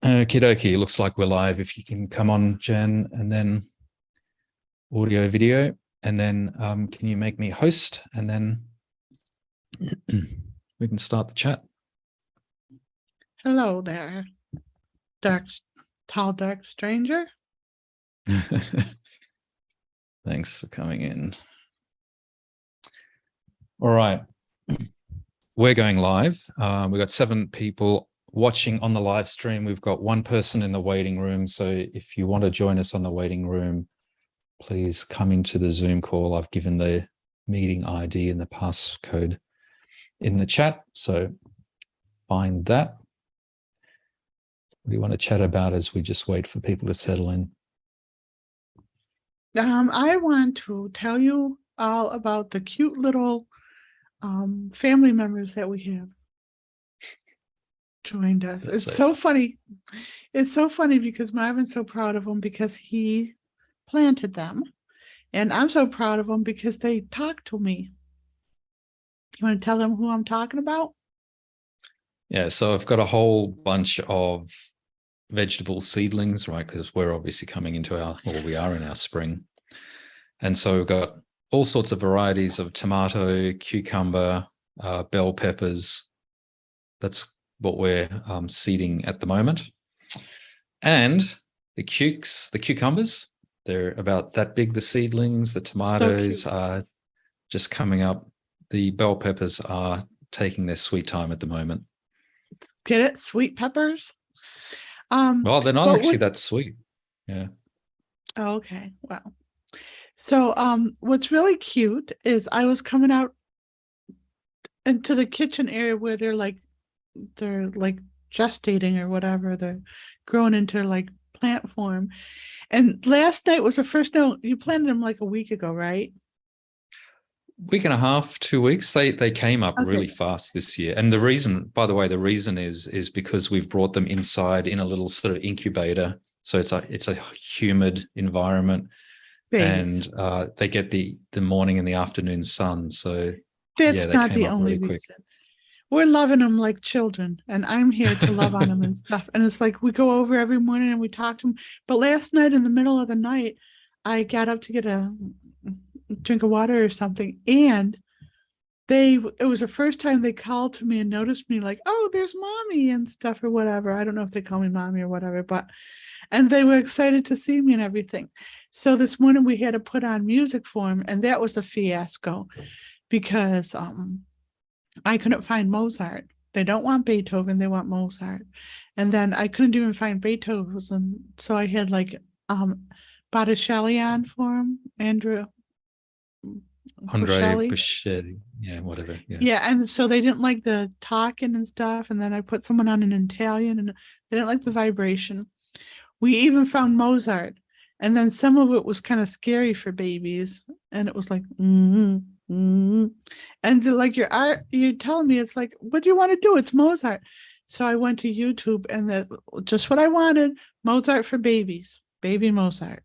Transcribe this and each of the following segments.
Okie dokie, looks like we're live. If you can come on, Jen, and then audio, video, and then can you make me host, and then we can start the chat. Hello there, tall, dark stranger. Thanks for coming in. All right, we're going live. We've got 7 people watching on the live stream. We've got 1 person in the waiting room. So if you want to join us on the waiting room, please come into the Zoom call. I've given the meeting ID and the passcode in the chat. So find that. What do you want to chat about as we just wait for people to settle in? I want to tell you all about the cute little family members that we have joined us. It's so funny. It's so funny because Marvin's so proud of them because he planted them. And I'm so proud of them because they talk to me. You want to tell them who I'm talking about? Yeah, so I've got a whole bunch of vegetable seedlings, right? Because we're obviously coming into we are in our spring. And so we've got all sorts of varieties of tomato, cucumber, bell peppers. That's what we're seeding at the moment. And the cucumbers, they're about that big, the seedlings. The tomatoes are just coming up. The bell peppers are taking their sweet time at the moment. Get it? Sweet peppers? Well, they're not actually that sweet. Yeah. Oh, okay. Well, so what's really cute is I was coming out into the kitchen area where they're like gestating or whatever. They're growing into like plant form. And last night was the first night. You planted them like a week ago, right? Week and a half, 2 weeks. They came up really fast this year. And the reason, by the way, is because we've brought them inside in a little sort of incubator. So it's a humid environment. Babies. And they get the morning and the afternoon sun. So that's not the only reason. We're loving them like children, and I'm here to love on them and stuff. And it's like we go over every morning and we talk to them. But last night in the middle of the night, I got up to get a drink of water or something, and it was the first time they called to me and noticed me, like, oh, there's mommy and stuff or whatever. I don't know if they call me mommy or whatever, and they were excited to see me and everything. So this morning we had to put on music for them, and that was a fiasco because I couldn't find Mozart. They don't want Beethoven, they want Mozart. And then I couldn't even find Beethoven, so I had like Botticelli on for him, Andre Bocelli. Yeah, whatever. Yeah, and so they didn't like the talking and stuff, and then I put someone on an Italian, and they didn't like the vibration. We even found Mozart, and then some of it was kind of scary for babies, and it was like, and like you're telling me, it's like, what do you want to do? It's Mozart. So I went to YouTube, and that's just what I wanted: Mozart for babies, baby Mozart.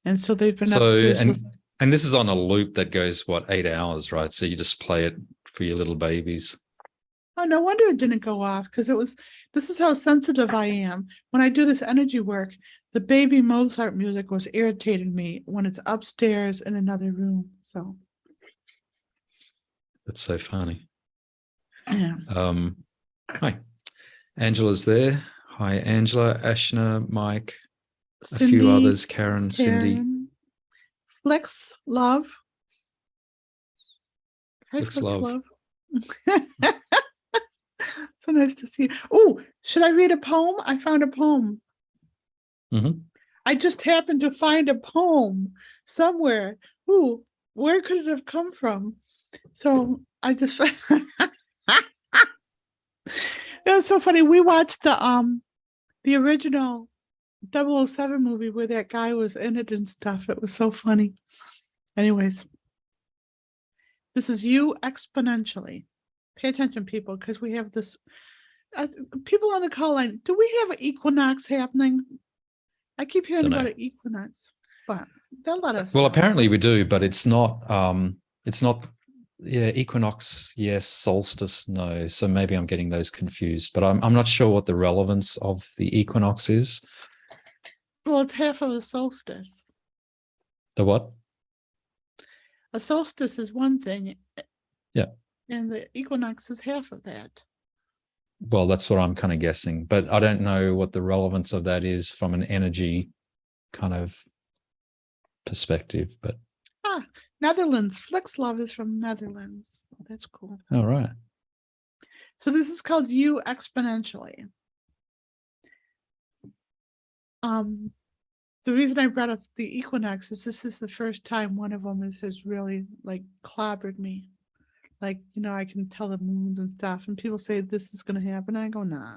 And so they've been upstairs. And this is on a loop that goes, 8 hours, right? So you just play it for your little babies. Oh, no wonder it didn't go off, because this is how sensitive I am. When I do this energy work, the baby Mozart music was irritating me when it's upstairs in another room. So that's so funny. Yeah. Hi. Angela's there. Hi, Angela, Ashna, Mike, Cindy, a few others, Karen, Cindy. Flex Love. Flex Love. So nice to see you. Oh, should I read a poem? I found a poem. Mm-hmm. I just happened to find a poem somewhere. Ooh, where could it have come from? So I just it was so funny. We watched the original 007 movie where that guy was in it and stuff. It was so funny. Anyways, this is you exponentially. Pay attention, people, because we have this. People on the call line, do we have an equinox happening? I keep hearing about an equinox, but they'll let us. Well, apparently we do, but it's not yeah, equinox, yes, solstice, no. So maybe I'm getting those confused, but I'm not sure what the relevance of the equinox is. Well, it's half of a solstice. The what? A solstice is one thing. Yeah. And the equinox is half of that. Well, that's what I'm kind of guessing, but I don't know what the relevance of that is from an energy kind of perspective. But Netherlands. Flix Love is from Netherlands. That's cool. All right. So this is called You Exponentially. The reason I brought up the equinox is this is the first time one of them has really like clobbered me. Like, you know, I can tell the moons and stuff, and people say this is going to happen. And I go, nah.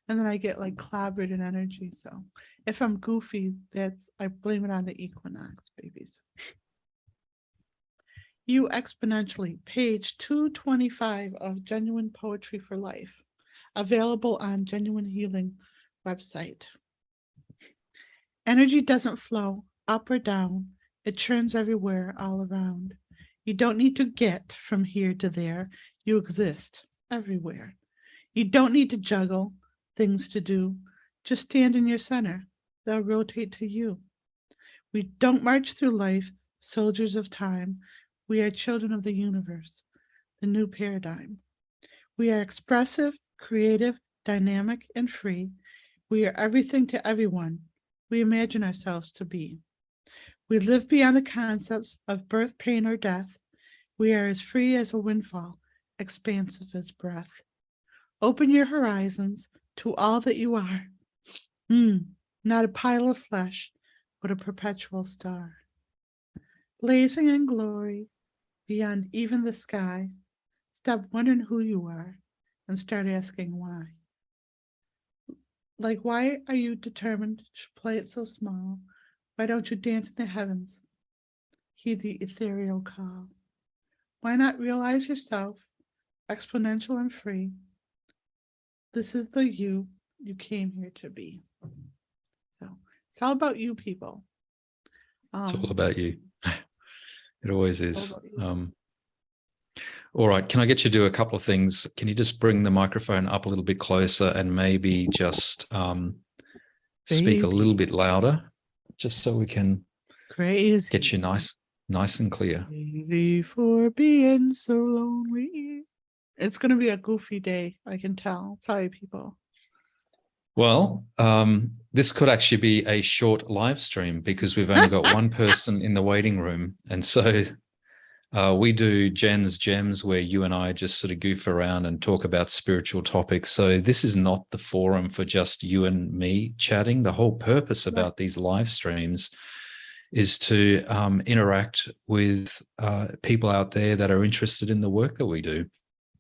And then I get like clobbered in energy. So if I'm goofy, I blame it on the equinox, babies. You Exponentially, page 225 of Genuine Poetry for Life, available on Genuine Healing website. Energy doesn't flow up or down. It churns everywhere, all around. You don't need to get from here to there. You exist everywhere. You don't need to juggle things to do. Just stand in your center. They'll rotate to you. We don't march through life, soldiers of time. We are children of the universe, the new paradigm. We are expressive, creative, dynamic, and free. We are everything to everyone we imagine ourselves to be. We live beyond the concepts of birth, pain, or death. We are as free as a windfall, expansive as breath. Open your horizons to all that you are. Not a pile of flesh, but a perpetual star. Blazing in glory, beyond even the sky. Stop wondering who you are and start asking why. Like, why are you determined to play it so small? Why don't you dance in the heavens? Heed the ethereal call. Why not realize yourself, exponential and free? This is the you came here to be. So it's all about you, people. It's all about you. It always is. All right. Can I get you to do a couple of things? Can you just bring the microphone up a little bit closer and maybe just speak a little bit louder, just so we can get you nice and clear. Crazy for being so lonely. It's going to be a goofy day. I can tell. Sorry, people. Well, this could actually be a short live stream because we've only got one person in the waiting room. And so we do Jen's Gems where you and I just sort of goof around and talk about spiritual topics. So this is not the forum for just you and me chatting. The whole purpose about these live streams is to interact with people out there that are interested in the work that we do.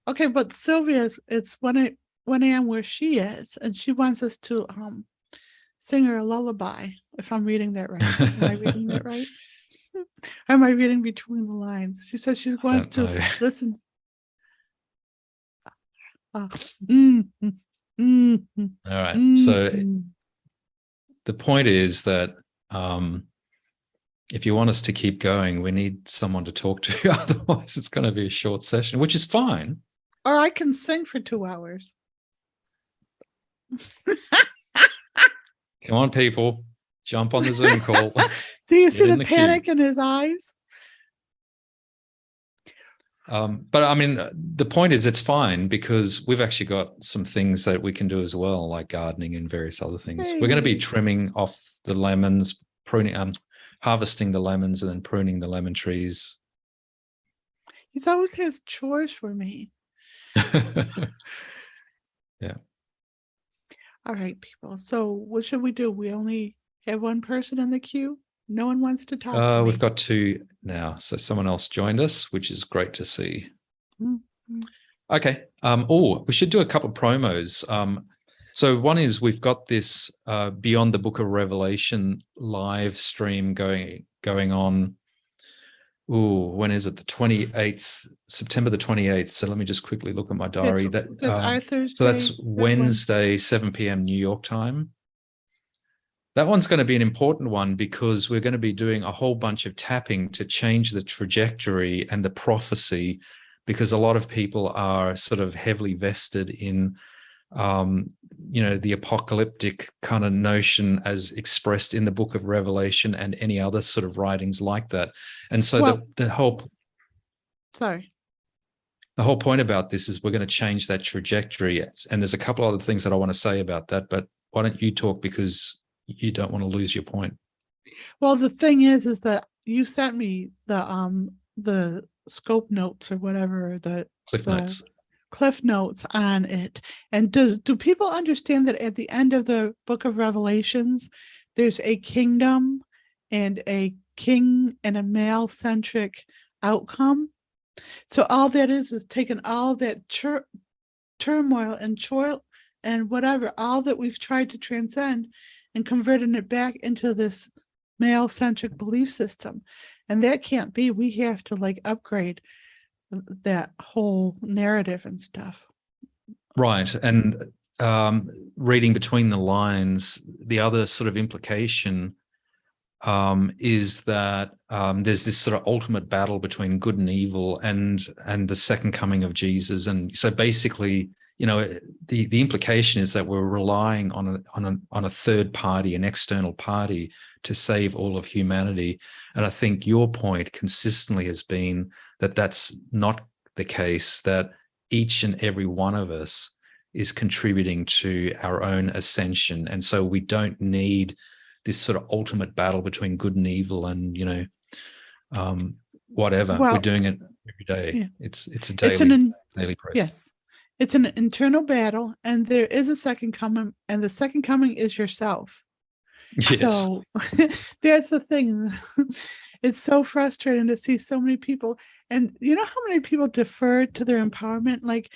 Okay, but Sylvia's, it's 1 a.m. where she is, and she wants us to sing her a lullaby, if I'm reading that right. Am I reading that right? Am I reading between the lines? She says she wants to listen. All right. So the point is that if you want us to keep going, we need someone to talk to. Otherwise, it's going to be a short session, which is fine. Or I can sing for 2 hours. Come on, people. Jump on the Zoom call. Do you see the panic in his eyes? But I mean, the point is it's fine because we've actually got some things that we can do as well, like gardening and various other things. We're going to be trimming off the lemons, pruning, harvesting the lemons and then pruning the lemon trees. He's always has chores for me. Yeah. All right, people. So what should we do? We only have one person in the queue. No one wants to talk to me. We've got 2 now. So someone else joined us, which is great to see. Mm-hmm. Okay. We should do a couple of promos. So one is we've got this Beyond the Book of Revelation live stream going on. When is it? The 28th, September the 28th. So let me just quickly look at my diary. That's our Thursday. So that's Wednesday, 7 p.m. New York time. That one's going to be an important one because we're going to be doing a whole bunch of tapping to change the trajectory and the prophecy, because a lot of people are sort of heavily vested in, the apocalyptic kind of notion as expressed in the book of Revelation and any other sort of writings like that. And so the whole point about this is we're going to change that trajectory. And there's a couple other things that I want to say about that, but why don't you talk, because you don't want to lose your point. Well, the thing is that you sent me the scope notes or whatever, the cliff notes on it. And do people understand that at the end of the book of Revelations, there's a kingdom and a king and a male-centric outcome? So all that is taking all that turmoil and toil and whatever, all that we've tried to transcend, and converting it back into this male-centric belief system. And that can't be. We have to like upgrade that whole narrative and stuff. Right. And reading between the lines, the other sort of implication is that there's this sort of ultimate battle between good and evil, and the second coming of Jesus. And so basically, the implication is that we're relying on a third party, an external party, to save all of humanity. And I think your point consistently has been that that's not the case, that each and every one of us is contributing to our own ascension. And so we don't need this sort of ultimate battle between good and evil and, whatever. We're doing it every day. Yeah. It's a daily process. Yes. It's an internal battle, and there is a second coming, and the second coming is yourself. Yes. So that's the thing. It's so frustrating to see so many people. And you know how many people defer to their empowerment? Like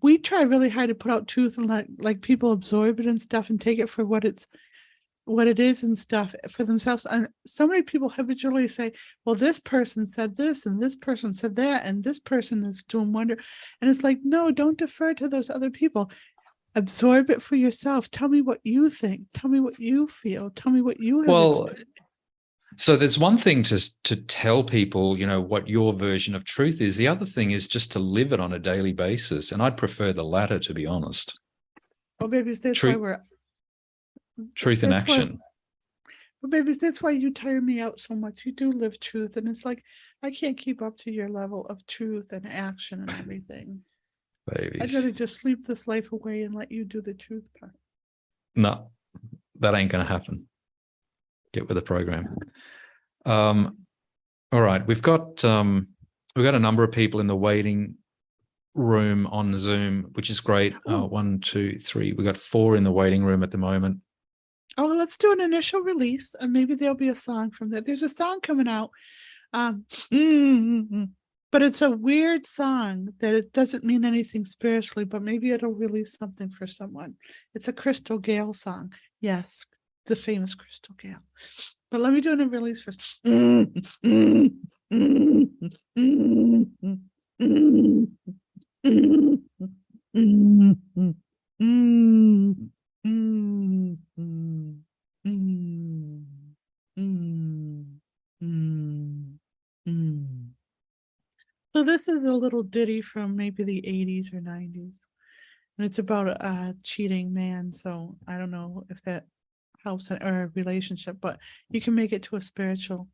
we try really hard to put out truth and let people absorb it and stuff and take it for what it is and stuff for themselves. And so many people habitually say, well, this person said this and this person said that and this person is doing wonder. And it's like, no, don't defer to those other people. Absorb it for yourself. Tell me what you think. Tell me what you feel. Tell me what you have experienced. So there's one thing to tell people, what your version of truth is. The other thing is just to live it on a daily basis. And I'd prefer the latter, to be honest. Oh, babies, that's why we're... Truth in action. But babies, that's why you tire me out so much. You do live truth, and it's like I can't keep up to your level of truth and action and everything. Babies, I'd rather just sleep this life away and let you do the truth part. No, that ain't gonna happen. Get with the program. All right, we've got a number of people in the waiting room on Zoom, which is great. 1, 2, 3. We got 4 in the waiting room at the moment. Oh, let's do an initial release, and maybe there'll be a song from that. There's a song coming out, but it's a weird song that it doesn't mean anything spiritually, but maybe it'll release something for someone. It's a Crystal Gale song. Yes, the famous Crystal Gale. But let me do a release first. So this is a little ditty from maybe the 80s or 90s, and it's about a cheating man. So I don't know if that helps or a relationship, but you can make it to a spiritual,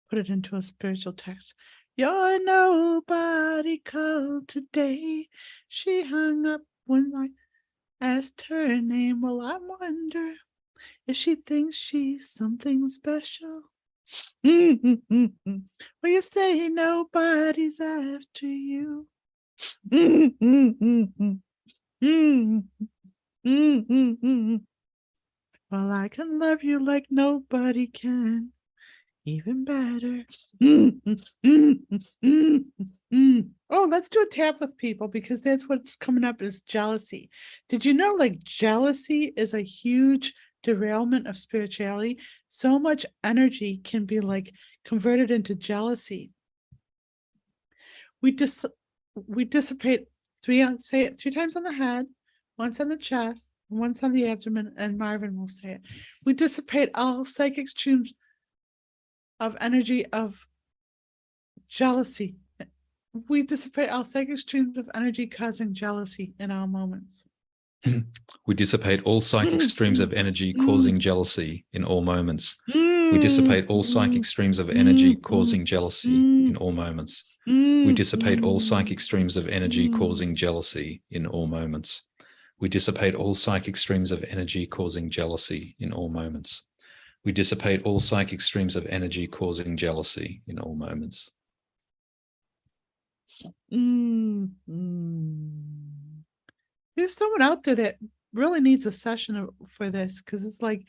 put it into a spiritual text. You're nobody called today. She hung up when I asked her name. Well, I wonder if she thinks she's something special. Well, you say nobody's after you. Well, I can love you like nobody can. Even better. Oh, let's do a tap with people, because that's what's coming up is jealousy. Did you know jealousy is a huge derailment of spirituality? So much energy can be converted into jealousy. We dissipate say it 3 times on the head, once on the chest, once on the abdomen, and Marvin will say it. We dissipate all psychic streams of energy of jealousy. We dissipate all psychic streams of energy causing jealousy in all moments. We dissipate all psychic streams of energy causing jealousy in all moments. We dissipate all psychic streams of energy causing jealousy in all moments. We dissipate all psychic streams of energy causing jealousy in all moments. We dissipate all psychic streams of energy causing jealousy in all moments. We dissipate all psychic streams of energy causing jealousy in all moments. There's someone out there that really needs a session for this, because it's like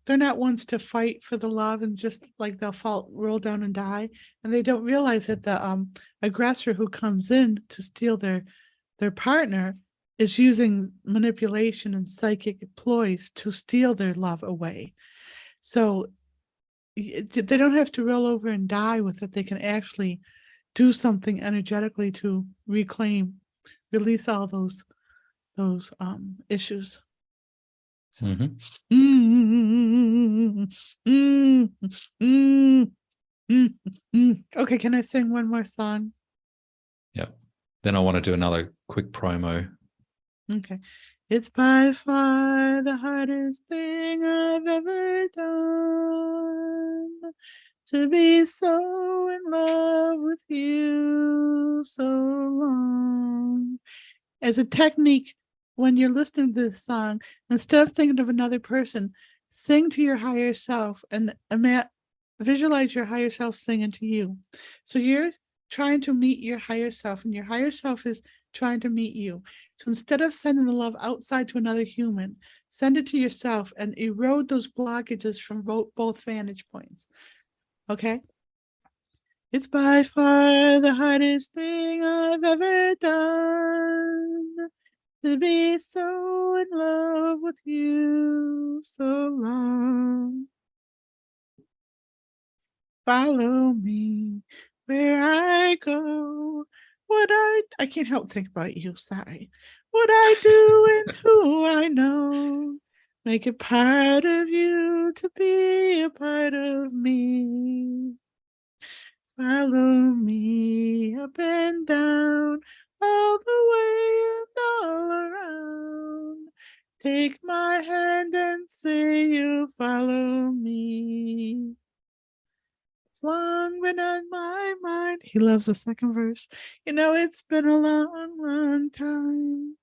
they're not ones to fight for the love, and just like they'll roll down and die, and they don't realize that the aggressor who comes in to steal their partner is using manipulation and psychic ploys to steal their love away. So they don't have to roll over and die with it. They can actually do something energetically to release all those issues. Okay, can I sing one more song? Yeah. Then I want to do another quick promo. Okay. It's by far the hardest thing I've ever done, to be so in love with you so long. As a technique, when you're listening to this song, instead of thinking of another person, sing to your higher self and visualize your higher self singing to you. So you're trying to meet your higher self, and your higher self is trying to meet you. So instead of sending the love outside to another human, send it to yourself and erode those blockages from both vantage points. Okay? It's by far the hardest thing I've ever done, to be so in love with you so long. Follow me where I go. I can't help think about you, sorry. What I do and who I know, make it part of you to be a part of me. Follow me up and down, all the way and all around. Take my hand and say you'll follow me. It's long been on my mind. He loves the second verse. You know, it's been a long, long time.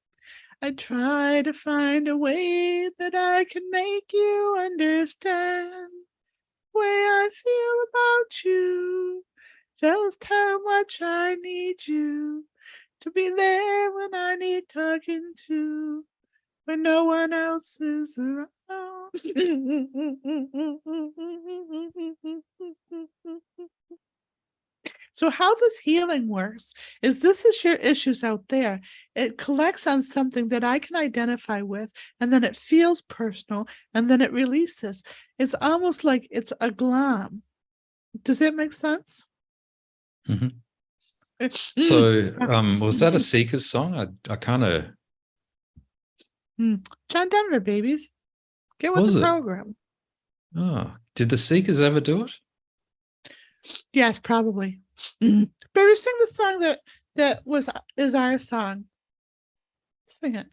I try to find a way that I can make you understand the way I feel about you, just how much I need you to be there when I need talking to, when no one else is around. So how this healing works is, this is your issues out there. It collects on something that I can identify with, and then it feels personal, and then it releases. It's almost like it's a glom. Does that make sense? So was that a Seekers song? I kind of... John Denver, babies. Get with the program. Oh, did the Seekers ever do it? Yes, probably. Baby, sing the song that is our song. Sing it.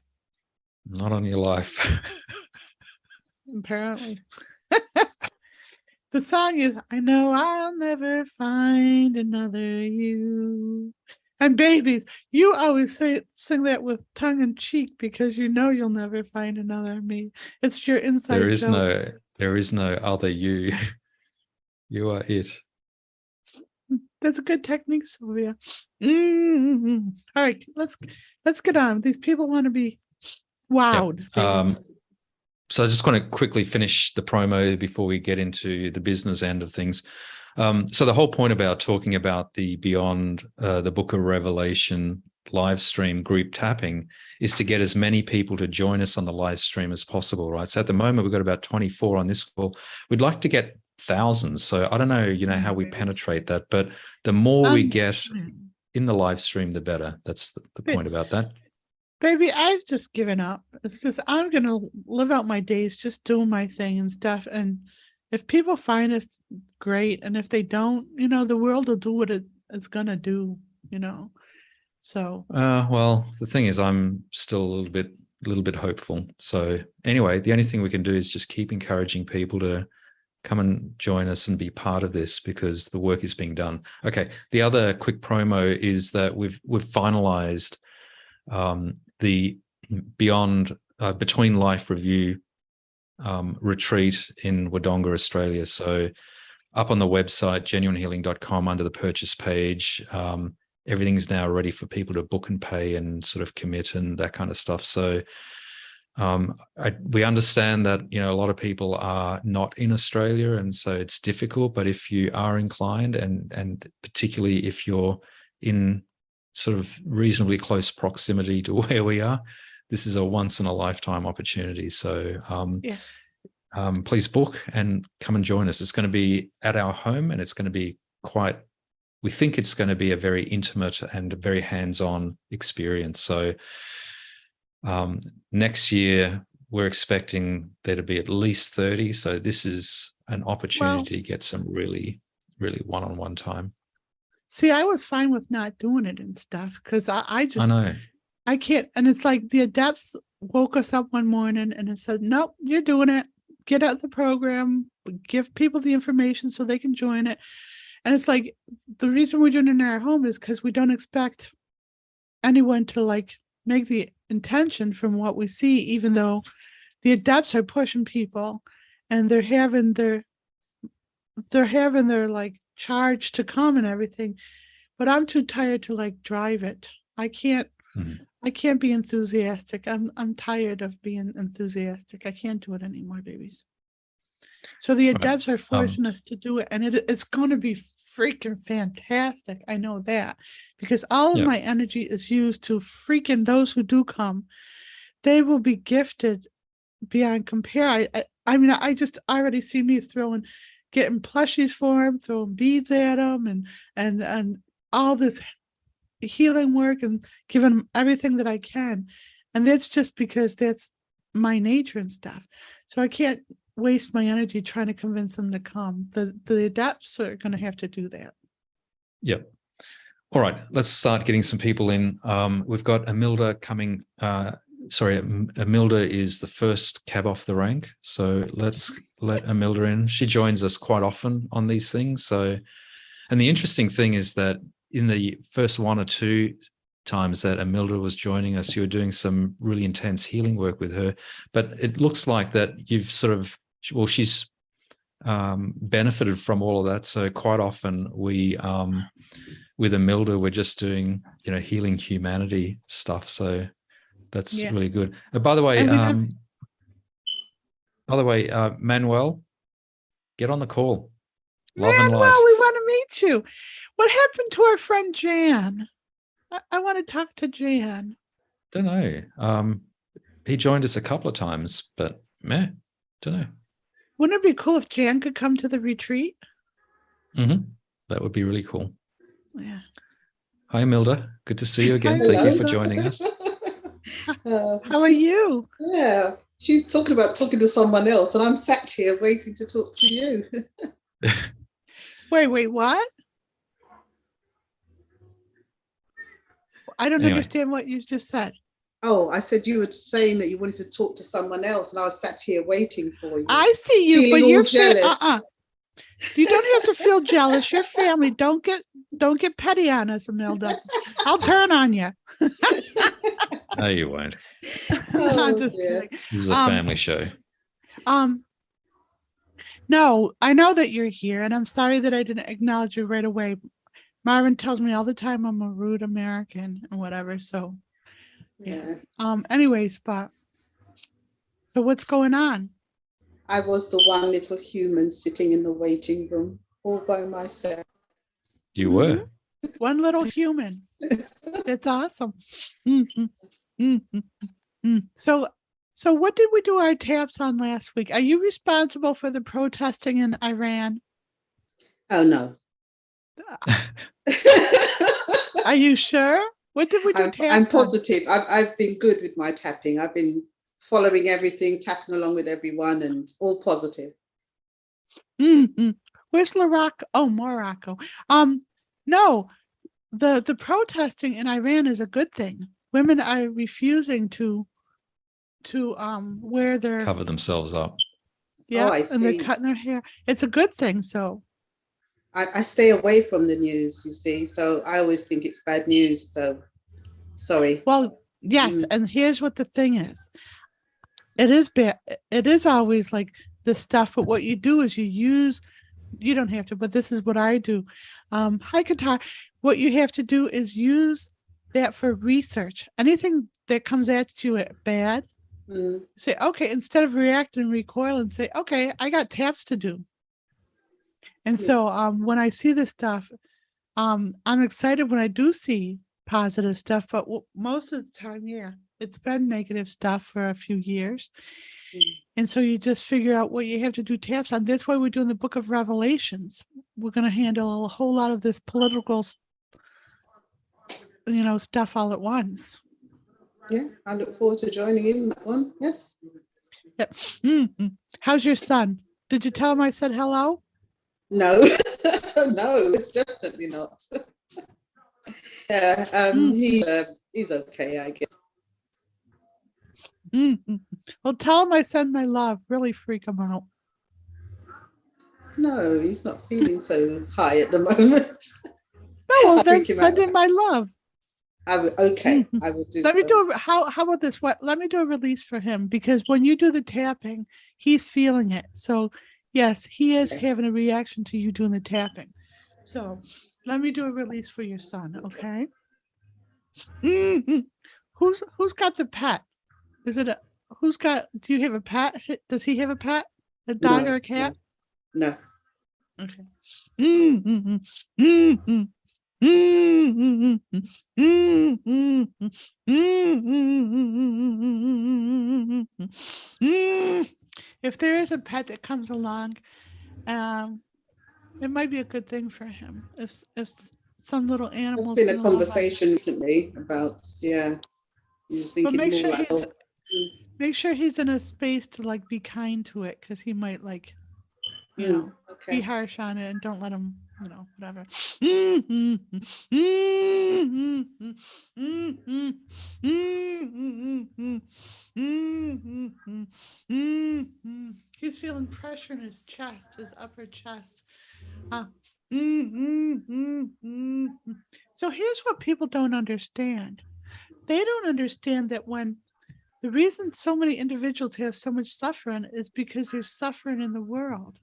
Not on your life. Apparently. The song is, I know I'll never find another you. And babies, you always sing that with tongue in cheek, because you know you'll never find another me. It's your inside joke. There is no other you. You are it. That's a good technique, Sylvia. All right, let's get on. These people want to be wowed. Yep. So I just want to quickly finish the promo before we get into the business end of things. So the whole point about talking about the Beyond the Book of Revelation live stream group tapping is to get as many people to join us on the live stream as possible, right? So at the moment, we've got about 24 on this call. We'd like to get thousands. So I don't know, how we penetrate that, but the more we get in the live stream, the better. That's the point about that. Baby, I've just given up. It's just, I'm going to live out my days just doing my thing and stuff. And if people find us, great. And if they don't, the world will do what it's going to do, So. Well, the thing is, I'm still a little bit hopeful. So anyway, the only thing we can do is just keep encouraging people to come and join us and be part of this, because the work is being done. Okay. The other quick promo is that we've finalized the Beyond Between Life Review retreat in Wodonga, Australia. So up on the website, genuinehealing.com, under the purchase page, everything's now ready for people to book and pay and sort of commit and that kind of stuff. So we understand that, a lot of people are not in Australia, and so it's difficult. But if you are inclined, and particularly if you're in sort of reasonably close proximity to where we are, this is a once in a lifetime opportunity. So please book and come and join us. It's going to be at our home, and it's going to be we think it's going to be a very intimate and a very hands-on experience. So next year, we're expecting there to be at least 30. So this is an opportunity to get some really, really one-on-one time. See, I was fine with not doing it and stuff, because I know. I can't. And it's like the adepts woke us up one morning and it said, nope, you're doing it. Get out the program, give people the information so they can join it. And it's like, the reason we're doing it in our home is because we don't expect anyone to make the intention from what we see, even though the adepts are pushing people and they're having their charge to come and everything. But I'm too tired to drive it. I can't be enthusiastic. I'm tired of being enthusiastic. I can't do it anymore, babies. So the adepts are forcing us to do it, and it's going to be freaking fantastic. I know that, because all of my energy is used to freaking those who do come. They will be gifted beyond compare. I mean, I just already see me getting plushies for them, throwing beads at them, and all this healing work, and giving them everything that I can. And that's just because that's my nature and stuff. So I can't waste my energy trying to convince them to come. The adepts are going to have to do that. Yep. All right, let's start getting some people in. We've got Amilda coming. Amilda is the first cab off the rank. So let's let Amilda in. She joins us quite often on these things. So, and the interesting thing is that in the first one or two times that Amilda was joining us, you were doing some really intense healing work with her. But it looks like that you've she's benefited from all of that. So quite often we, with Amilda, we're just doing, healing humanity stuff. So that's really good. By the way, Manuel, get on the call. Love and light. Manuel, we want to meet you. What happened to our friend Jan? I want to talk to Jan. Don't know. He joined us a couple of times, but don't know. Wouldn't it be cool if Jan could come to the retreat? That would be really cool. Yeah. Hi, Milda. Good to see you again. Thank you for joining us. How are you? Yeah. She's talking about talking to someone else, and I'm sat here waiting to talk to you. Wait, what? I don't understand what you just said. Oh, I said you were saying that you wanted to talk to someone else, and I was sat here waiting for you. I see you, but you're jealous. You don't have to feel jealous. Your family. Don't get petty on us, Amilda. I'll turn on you. No, you won't. Just kidding. This is a family show. No, I know that you're here, and I'm sorry that I didn't acknowledge you right away. Marvin tells me all the time I'm a rude American and whatever. So, yeah. Anyways, so what's going on? I was the one little human sitting in the waiting room all by myself. You were one little human. That's awesome. So what did we do our taps on last week? Are you responsible for the protesting in Iran? Oh, no. Are you sure? What did we do? I'm positive. I've been good with my tapping. I've been following everything, tapping along with everyone, and all positive. Mm-hmm. Where's Morocco? Oh, Morocco. No, the protesting in Iran is a good thing. Women are refusing to wear their cover themselves up. Yeah, and they're cutting their hair. It's a good thing. So I stay away from the news, you see. So I always think it's bad news. So sorry. Well, yes, and here's what the thing is. It is bad. It is always like this stuff, but what you do is you don't have to, but this is what I do. Hi, Qatar. What you have to do is use that for research. Anything that comes at you at bad, say, okay, instead of react and recoil and say, okay, I got taps to do. And so when I see this stuff, I'm excited when I do see positive stuff, but most of the time, it's been negative stuff for a few years. And so you just figure out what you have to do taps on. That's why we're doing the Book of Revelations. We're going to handle a whole lot of this political, stuff all at once. Yeah, I look forward to joining in that one. Yes. Yep. Mm-hmm. How's your son? Did you tell him I said hello? No, no, definitely not. Yeah, he's okay, I guess. Mm-hmm. Well, tell him I send my love. Really freak him out. No, he's not feeling so high at the moment. No, well, then send him my love. I will. Okay, I will do. Let me do how about this? Let me do a release for him, because when you do the tapping, he's feeling it. So yes, he is having a reaction to you doing the tapping. So let me do a release for your son. Okay. Who's got the pet? Is it who's got? Do you have a pet? Does he have a pet? A dog or a cat? No. Okay. If there is a pet that comes along, it might be a good thing for him. If some little animal. There's been a conversation recently about he was thinking but make sure he's in a space to like be kind to it, because he might like be harsh on it, and don't let him, whatever. He's feeling pressure in his chest, his upper chest. So here's what people don't understand. They don't understand that when the reason so many individuals have so much suffering is because there's suffering in the world.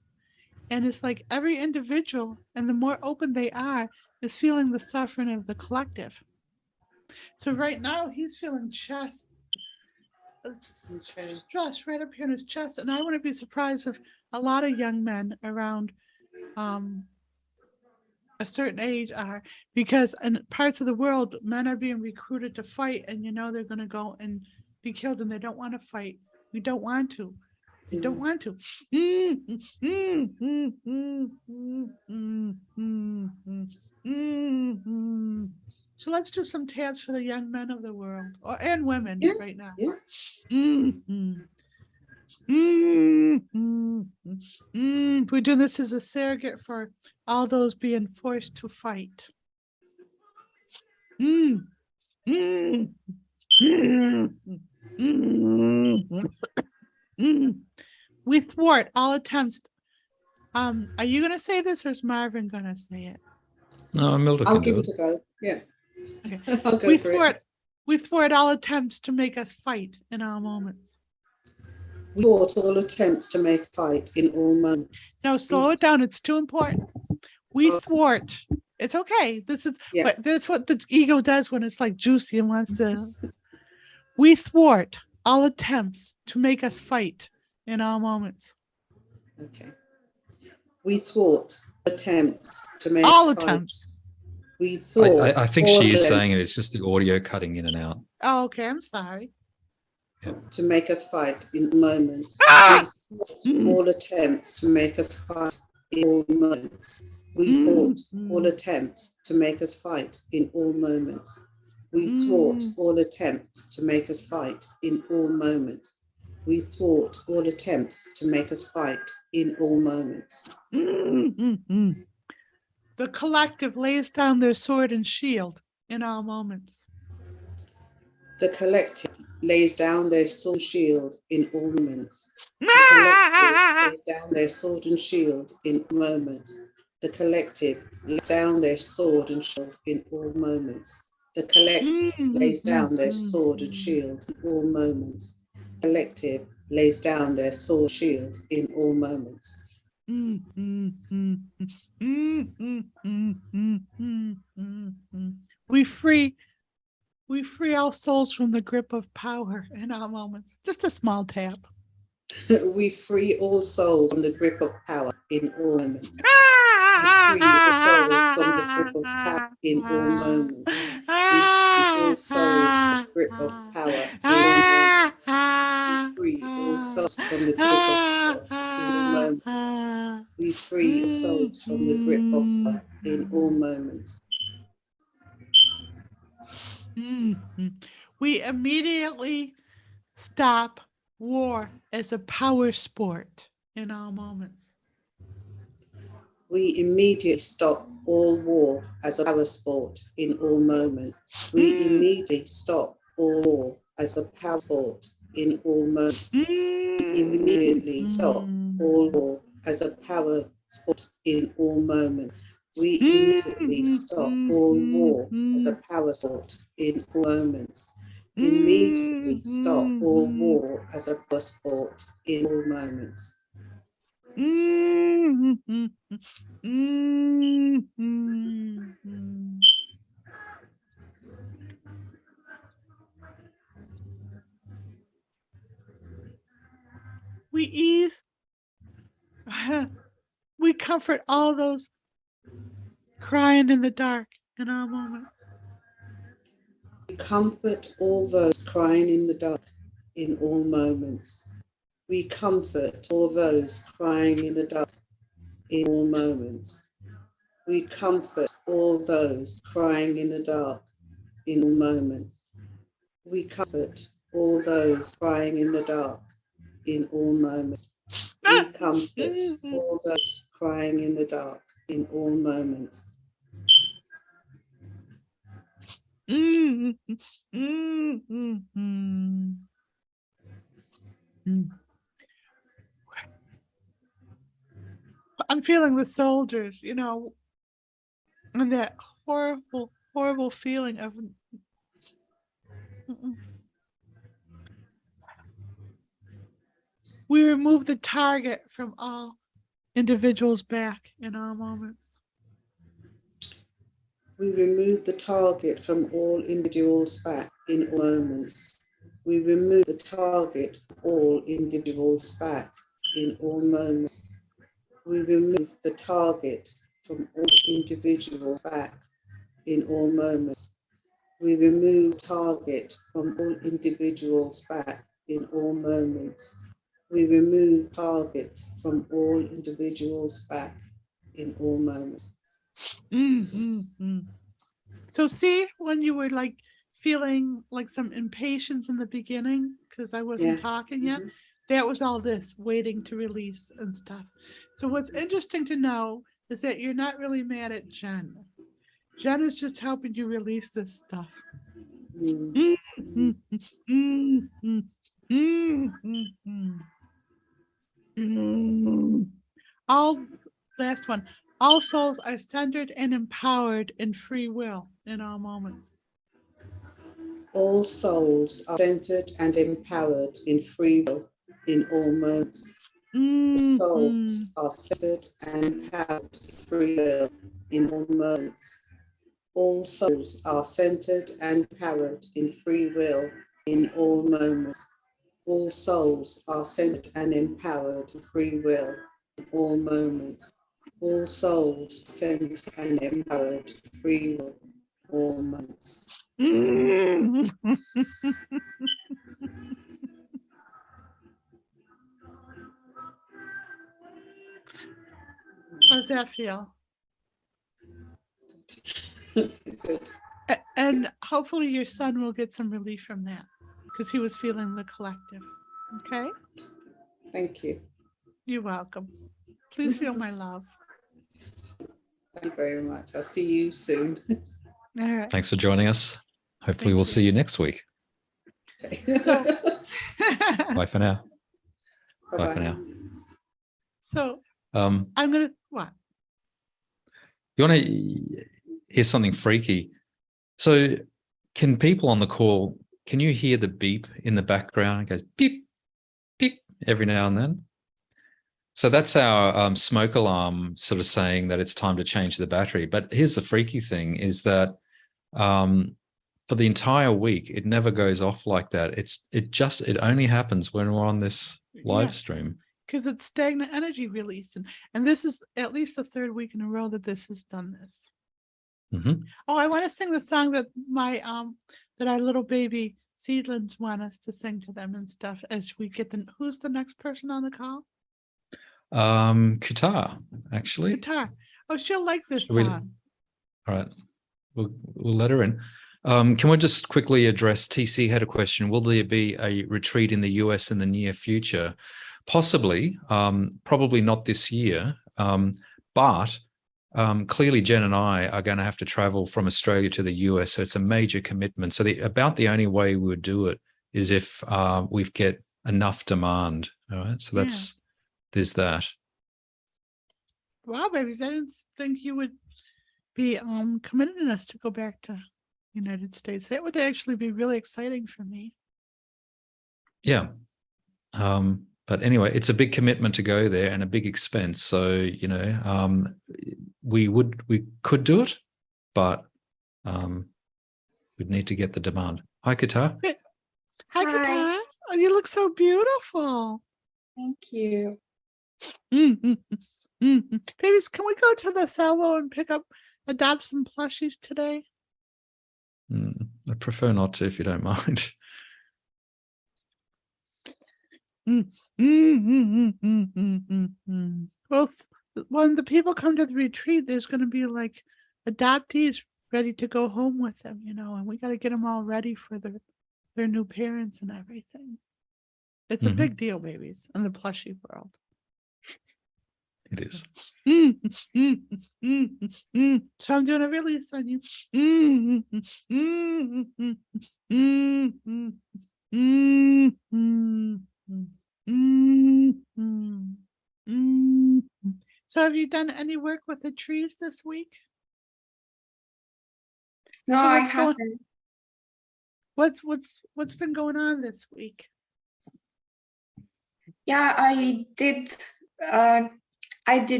And it's like every individual, and the more open they are, is feeling the suffering of the collective. So right now he's feeling stress right up here in his chest. And I wouldn't be surprised if a lot of young men around a certain age are, because in parts of the world, men are being recruited to fight, and they're going to go and be killed, and they don't want to fight. We don't want to. They don't want to. So let's do some taps for the young men of the world, and women right now. We're doing this as a surrogate for all those being forced to fight. We thwart all attempts. Are you going to say this, or is Marvin going to say it? No, Milda I'll can give do it a go. Yeah. Okay. I'll go for it. We thwart all attempts to make us fight in all moments. We thwart all attempts to make fight in all moments. No, slow it down. It's too important. We thwart. It's okay. This is but that's what the ego does when it's like juicy and wants to. We thwart all attempts to make us fight in all moments. Okay. We thwart attempts to make all fight. Attempts. We thwart. I think she is saying it. It's just the audio cutting in and out. Oh, okay. I'm sorry. To make us fight in moments. We thwart all attempts to make us fight in all moments. We thwart all attempts to make us fight in all moments. We thwart all attempts to make us fight in all moments. We thwart all attempts to make us fight in all moments. The collective lays down their sword and shield in all moments. The collective lays down their sword and shield in all moments. The collective lays down their sword and shield in all moments. The collective lays down their sword and shield in all moments. The collective lays down their sword and shield in all moments. The collective lays down their sword and shield in all moments. We free our souls from the grip of power in our moments. Just a small tap. We free all souls from the grip of power in all moments. We free all souls from the grip of power in all moments. We free all souls from the grip of power in all moments. We free all souls from the grip of power in all moments. We free souls from the grip of power in all moments. We immediately stop war as a power sport in all moments. We immediately stop all war as a power sport in all moments. We immediately stop all war as a power sport in all moments. We immediately stop all war as a power sport in all moments. We immediately stop all war as a power sport in all moments. Immediately stop all war as a power sport in all moments. We ease, we comfort all those crying in the dark in our moments. We comfort all those crying in the dark in all moments. We comfort all those crying in the dark in all moments. We comfort all those crying in the dark in all moments. We comfort all those crying in the dark in all moments. We comfort all those crying in the dark in all moments. I'm feeling the soldiers, you know, and that horrible, horrible feeling of we remove the target from all individuals back in all moments. We remove the target from all individuals back in all moments. We remove the target from all individuals back in all moments. We remove the target from all individuals back in all moments. We remove target from all individuals back in all moments. We remove target from all individuals back in all moments. So see, when you were like feeling like some impatience in the beginning because I wasn't talking yet, that was all this waiting to release and stuff. So what's interesting to know is that you're not really mad at Jen. Jen is just helping you release this stuff. Last one. All souls are centered and empowered in free will in all moments. All souls are centered and empowered in free will in all moments. All souls are centered and empowered in free will in all moments. All souls are centered and empowered in free will in all moments. All souls are centered and empowered in free will in all moments. All souls centered and empowered in free will in all moments. How's that feel? Good. And hopefully your son will get some relief from that because he was feeling the collective. Okay? Thank you. You're welcome. Please feel my love. Thank you very much. I'll see you soon. All right. Thanks for joining us. Hopefully we'll see you next week. Okay. So Bye for now. Bye-bye. Bye for now. So Um, I'm gonna what? You want to hear something freaky? So can people on the call, can you hear the beep in the background? It goes beep, beep every now and then. So that's our smoke alarm sort of saying that it's time to change the battery. But here's the freaky thing is that for the entire week, it never goes off like that. It only happens when we're on this live stream. Because it's stagnant energy release. And this is at least the third week in a row that this has done this. Mm-hmm. Oh, I want to sing the song that that our little baby seedlings want us to sing to them and stuff as we get who's the next person on the call? Qatar, actually. Qatar. Oh, she'll like this song. All right. We'll let her in. Can we just quickly address, TC had a question. Will there be a retreat in the US in the near future? Possibly, probably not this year, but clearly Jen and I are going to have to travel from Australia to the US, so it's a major commitment. So about the only way we would do it is if we get enough demand. All right, so there's that. Wow, babies, I didn't think you would be committing us to go back to United States. That would actually be really exciting for me. Yeah. But anyway, it's a big commitment to go there and a big expense. So, we could do it, but we'd need to get the demand. Hi, Qatar. Hi, Qatar. Oh, you look so beautiful. Thank you. Babies, can we go to the salvo and adopt some plushies today? I prefer not to, if you don't mind. Well, when the people come to the retreat, there's going to be like adoptees ready to go home with them, and we got to get them all ready for their new parents and everything. It's a big deal, babies, in the plushie world. It is. So I'm doing a release on you. So have you done any work with the trees this week? No, so I haven't. What's been going on this week? Yeah, I did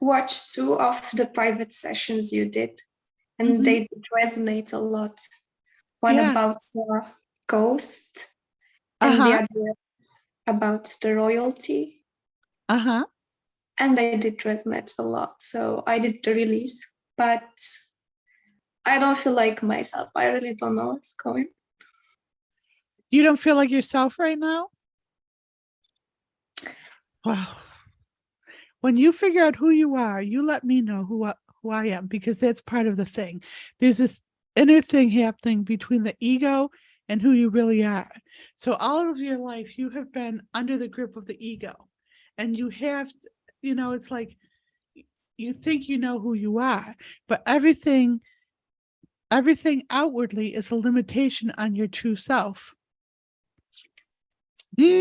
watch 2 of the private sessions you did, and they did resonate a lot. One about ghost, and the other about the royalty. And they did resonate a lot. So I did the release, but I don't feel like myself. I really don't know what's going. You don't feel like yourself right now? Wow. When you figure out who you are, you let me know who I am, because that's part of the thing. There's this inner thing happening between the ego and who you really are. So all of your life, you have been under the grip of the ego, and you have, it's like you think you know who you are, but everything outwardly is a limitation on your true self. Do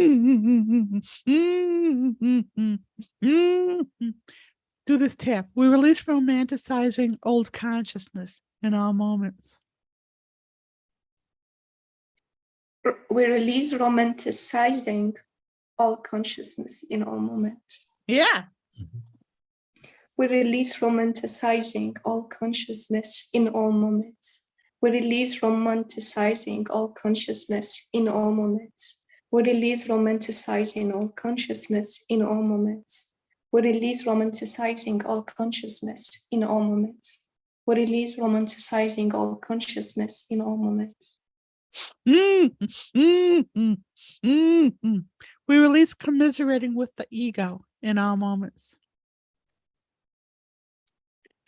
this tap. We release romanticizing old consciousness in all moments. We release romanticizing all consciousness in all moments. Yeah. We release romanticizing all consciousness in all moments. We release romanticizing all consciousness in all moments. We release romanticizing all consciousness in all moments. We release romanticizing all consciousness in all moments. We release romanticizing all consciousness in all moments. We release commiserating with the ego in all moments.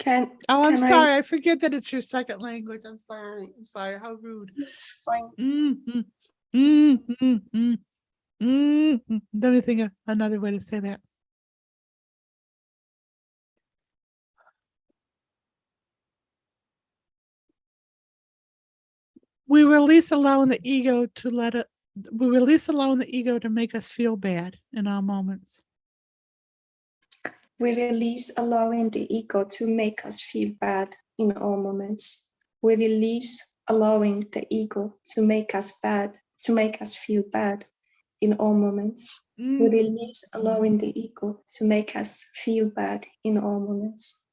I'm sorry. I forget that it's your second language. I'm sorry. How rude. It's fine. Let me think of another way to say that. We release allowing the ego to make us feel bad in our moments. We release allowing the ego to make us feel bad in all moments. We release allowing the ego to make us feel bad in all moments. We release allowing the ego to make us feel bad in all moments.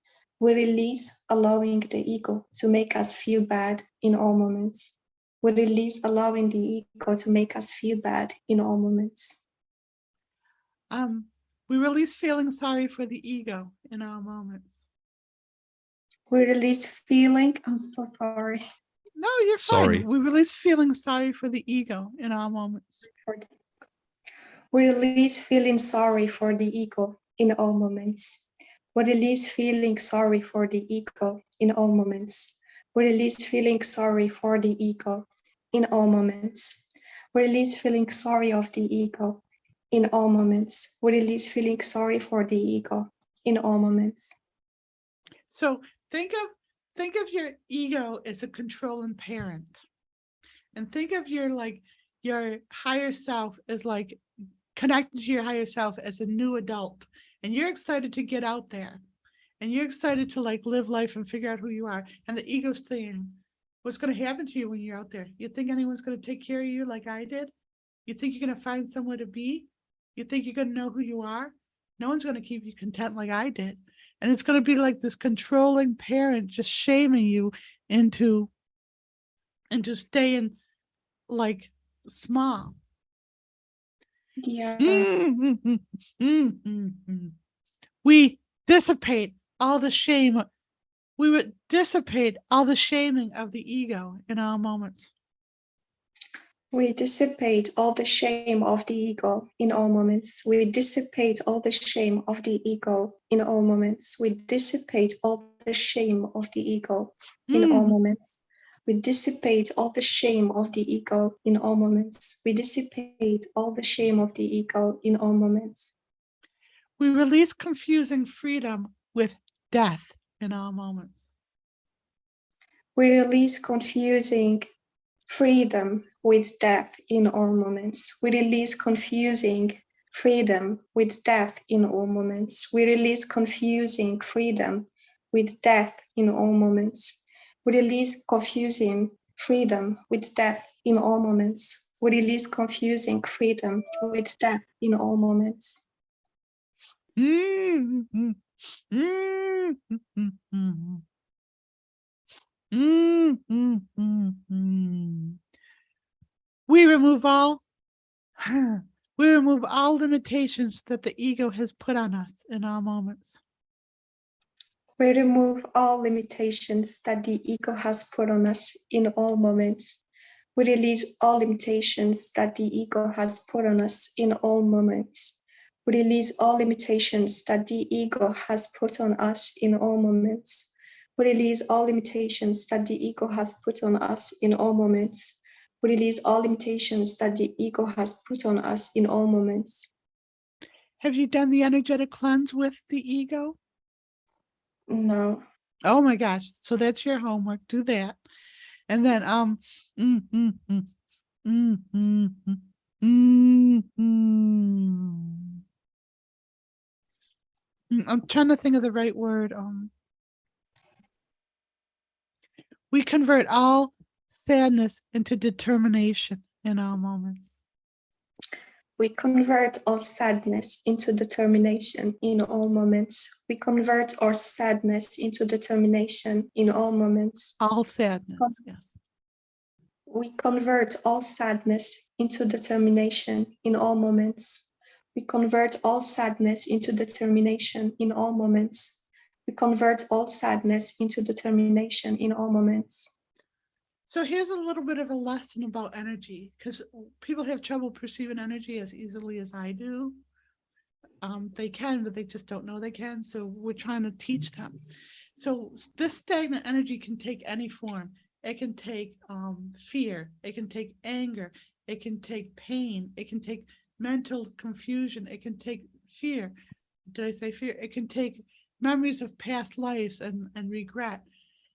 We release allowing the ego to make us feel bad in all moments. We release allowing the ego to make us feel bad in all moments. We release feeling sorry for the ego in our moments. We release feeling, I'm so sorry. No, you're fine. We release feeling sorry for the ego in our moments. We release feeling sorry for the ego in all moments. We release feeling sorry for the ego in all moments. We release feeling sorry for the ego in all moments. We release feeling sorry of the ego in all moments. We release feeling sorry for the ego in all moments. So think of your ego as a controlling parent, and think of your higher self as like connected to your higher self as a new adult, and you're excited to get out there, and you're excited to like live life and figure out who you are. And the ego's saying, what's going to happen to you when you're out there? You think anyone's going to take care of you like I did? You think you're going to find somewhere to be? You think you're going to know who you are? No one's going to keep you content like I did. And it's going to be like this controlling parent just shaming you into staying like small. Yeah. We dissipate all the shame. We would dissipate all the shaming of the ego in our moments. We dissipate all the shame of the ego in all moments. We dissipate all the shame of the ego in all moments. We dissipate all the shame of the ego in all moments. We dissipate all the shame of the ego in all moments. We dissipate all the shame of the ego in all moments. We release confusing freedom with death in all moments. We release confusing freedom with death in all moments. We release confusing freedom with death in all moments. We release confusing freedom with death in all moments. We release confusing freedom with death in all moments. We release confusing freedom with death in all moments. We remove all limitations that the ego has put on us in all moments. We remove all limitations that the ego has put on us in all moments. We release all limitations that the ego has put on us in all moments. We release all limitations that the ego has put on us in all moments. We release all limitations that the ego has put on us in all moments. We release all limitations that the ego has put on us in all moments. Have you done the energetic cleanse with the ego? No. Oh my gosh. So that's your homework. Do that. And then I'm trying to think of the right word. We convert all sadness into determination in all moments. We convert all sadness into determination in all moments. We convert our sadness into determination in all moments. All sadness, yes. We convert all sadness into determination in all moments. We convert all sadness into determination in all moments. We convert all sadness into determination in all moments. So here's a little bit of a lesson about energy, because people have trouble perceiving energy as easily as I do. They can, but they just don't know they can. So we're trying to teach them. So this stagnant energy can take any form. It can take fear. It can take anger. It can take pain. It can take mental confusion. It can take fear. Did I say fear? It can take memories of past lives and regret.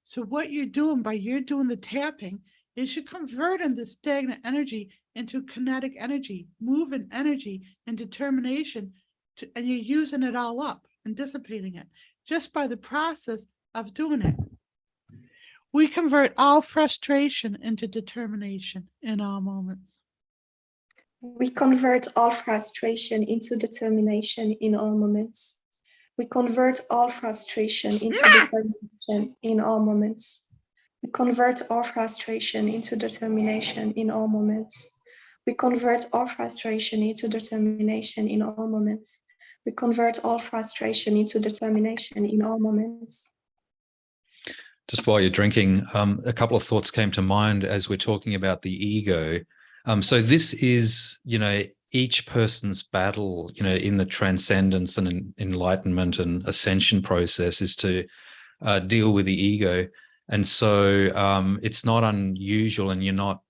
So what you're doing by you're doing the tapping is you're converting the stagnant energy into kinetic energy, moving energy and determination, and you're using it all up and dissipating it just by the process of doing it. We convert all frustration into determination in all moments. We convert all frustration into determination in all moments. We convert all frustration into determination in all moments. We convert all frustration into determination in all moments. We convert all frustration into determination in all moments. We convert all frustration into determination in all moments. Just while you're drinking, a couple of thoughts came to mind as we're talking about the ego. So this is, each person's battle, in the transcendence and enlightenment and ascension process is to deal with the ego. And so it's not unusual, and you're not,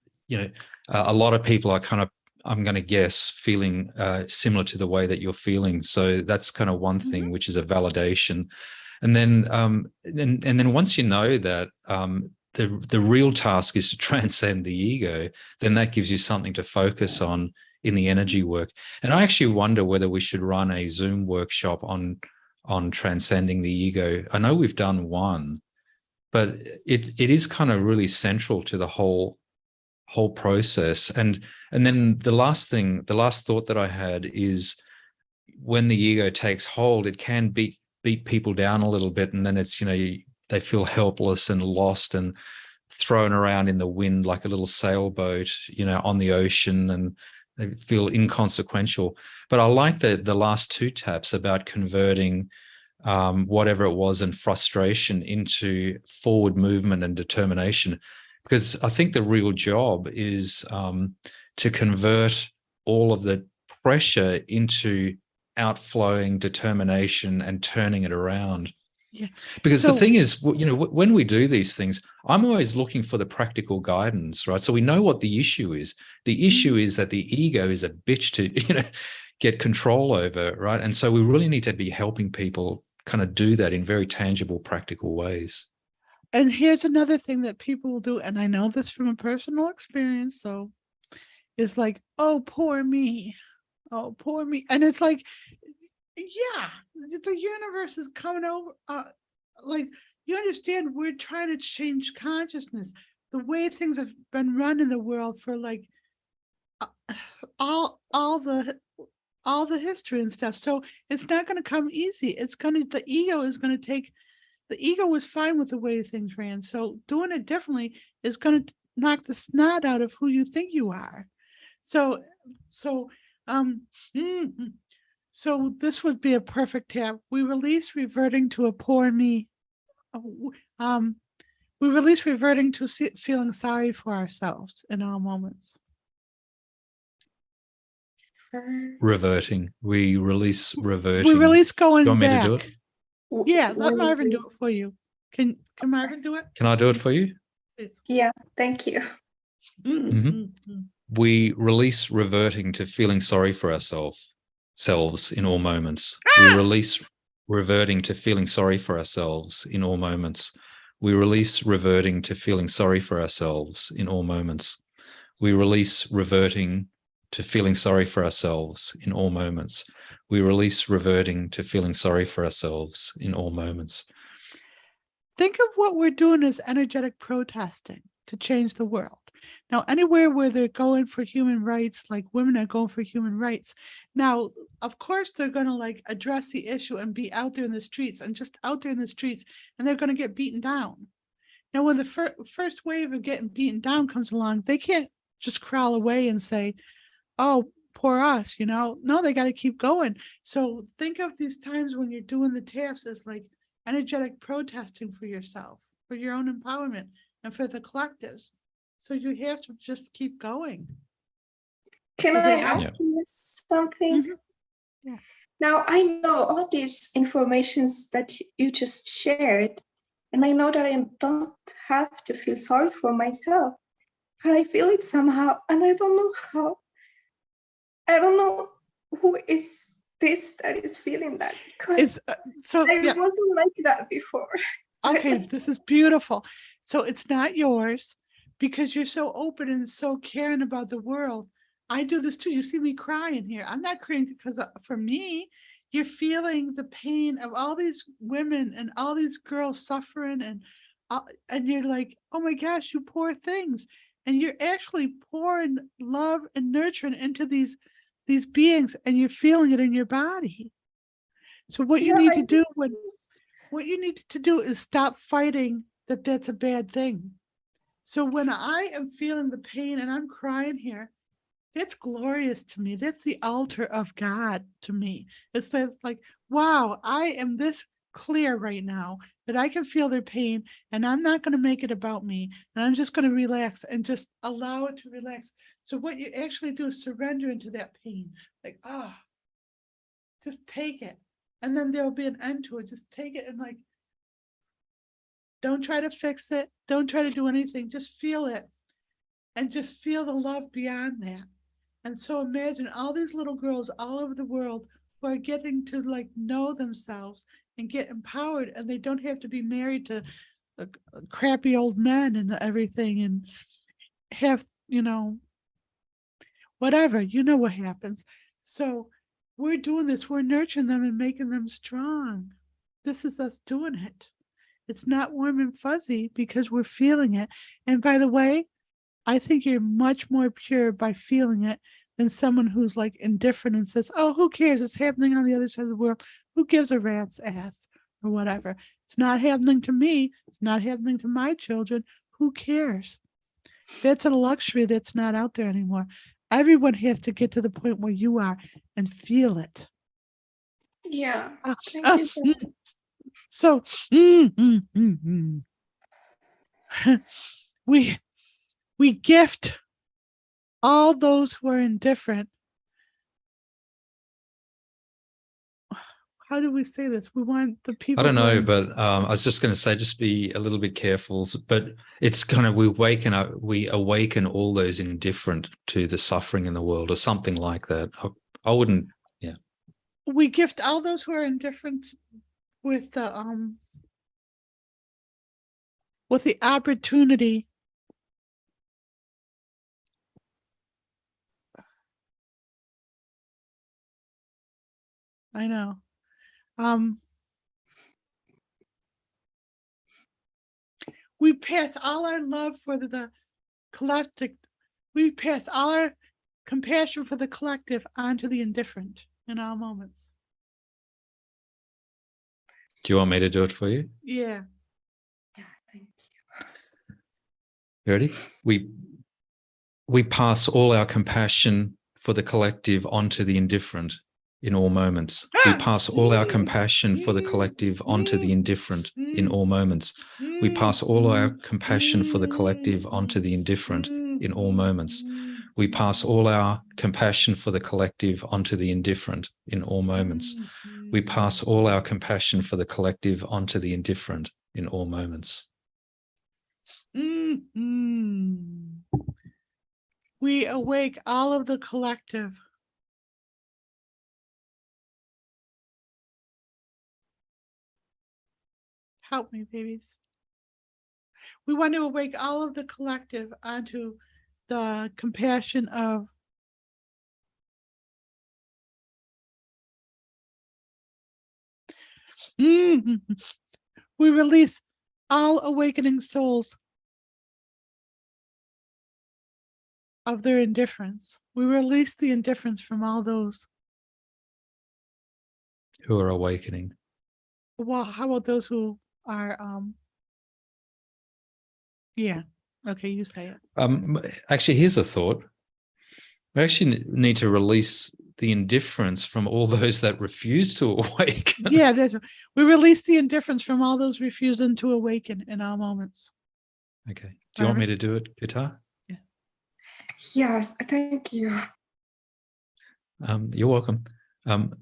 a lot of people are kind of, I'm going to guess, feeling similar to the way that you're feeling. So that's kind of one thing, which is a validation. And then, and then once you know that the real task is to transcend the ego, then that gives you something to focus on in the energy work. And I actually wonder whether we should run a Zoom workshop on transcending the ego. I know we've done one, but it is kind of really central to the whole process. And then the last thought that I had is, when the ego takes hold, it can beat people down a little bit, and then it's, they feel helpless and lost and thrown around in the wind like a little sailboat, on the ocean, and they feel inconsequential. But I like the last two taps about converting whatever it was in frustration into forward movement and determination, because I think the real job is to convert all of the pressure into outflowing determination and turning it around. Yeah. Because the thing is, when we do these things, I'm always looking for the practical guidance, right? So we know what the issue is. The issue is that the ego is a bitch to, get control over, right? And so we really need to be helping people kind of do that in very tangible, practical ways. And here's another thing that people will do, and I know this from a personal experience, so it's like, oh, poor me. Oh, poor me. And it's like, yeah, the universe is coming over. Like, you understand, we're trying to change consciousness. The way things have been run in the world for like all the history and stuff. So it's not going to come easy. The ego was fine with the way things ran. So doing it differently is going to knock the snot out of who you think you are. So this would be a perfect tap. We release reverting to a poor me. We release reverting to feeling sorry for ourselves in all moments. Reverting. We release reverting. We release going back. You want me to do it? Yeah, let Marvin do it for you. Can Marvin do it? Can I do it for you? Yeah, thank you. We release reverting to feeling sorry for ourselves in all moments. We release reverting to feeling sorry for ourselves in all moments. We release reverting to feeling sorry for ourselves in all moments. We release reverting to feeling sorry for ourselves in all moments. We release reverting to feeling sorry for ourselves in all moments. Think of what we're doing as energetic protesting to change the world. Now, anywhere where they're going for human rights, like women are going for human rights. Now, of course, they're going to like address the issue and be out there in the streets and just out there in the streets, and they're going to get beaten down. Now, when the first wave of getting beaten down comes along, they can't just crawl away and say, oh, poor us, No, they got to keep going. So think of these times when you're doing the taps as like energetic protesting for yourself, for your own empowerment, and for the collectives. So you have to just keep going. Can I ask you something? Yeah. Now, I know all these informations that you just shared And I know that I don't have to feel sorry for myself, but I feel it somehow, and I don't know how. I don't know who is this that is feeling that, because I wasn't like that before. Okay, this is beautiful. So it's not yours because you're so open and so caring about the world. I do this too. You see me crying here. I'm not crying because for me, you're feeling the pain of all these women and all these girls suffering, and you're like, oh my gosh, you poor things. And you're actually pouring love and nurturing into these beings, and you're feeling it in your body. So what you need to do what you need to do is stop fighting that that's a bad thing. So when I am feeling the pain and I'm crying here, that's glorious to me. That's the altar of God to me. It's like, wow, I am this clear right now that I can feel their pain, and I'm not going to make it about me. And I'm just going to relax and just allow it to relax. So what you actually do is surrender into that pain. Like, just take it. And then there'll be an end to it. Just take it and like, don't try to fix it. Don't try to do anything. Just feel it. And just feel the love beyond that. And so imagine all these little girls all over the world who are getting to like know themselves and get empowered, and they don't have to be married to crappy old men and everything and have, whatever, what happens. So we're doing this. We're nurturing them and making them strong. This is us doing it. It's not warm and fuzzy because we're feeling it. And by the way, I think you're much more pure by feeling it than someone who's like indifferent and says, oh, who cares? It's happening on the other side of the world. Who gives a rat's ass or whatever? It's not happening to me. It's not happening to my children. Who cares? That's a luxury that's not out there anymore. Everyone has to get to the point where you are and feel it. Yeah. So we gift all those who are indifferent. How do we say this? We want the people. I don't know, but I was just going to say, just be a little bit careful. But it's kind of we awaken all those indifferent to the suffering in the world, or something like that. I wouldn't. Yeah. We gift all those who are indifferent with the opportunity I know. We pass all our love for the collective. We pass all our compassion for the collective onto the indifferent in all moments. Do you want me to do it for you? Yeah. Yeah, thank you. You ready? We pass all our compassion for the collective onto the indifferent in all moments. We pass all our compassion for the collective onto the indifferent in all moments. We pass all our compassion for the collective onto the indifferent in all moments. We pass all our compassion for the collective onto the indifferent in all moments. We pass all our compassion for the collective onto the indifferent in all moments. We awake all of the collective. Help me, babies. We want to awake all of the collective onto the compassion of we release all awakening souls of their indifference. We release the indifference from all those who are awakening. Well, how about those who are yeah. Okay, you say it. Actually, here's a thought. We actually need to release the indifference from all those that refuse to awaken. Yeah, we release the indifference from all those refusing to awaken in all moments. Okay. Do you want me to do it, Guitar? Yeah. Yes, thank you. You're welcome.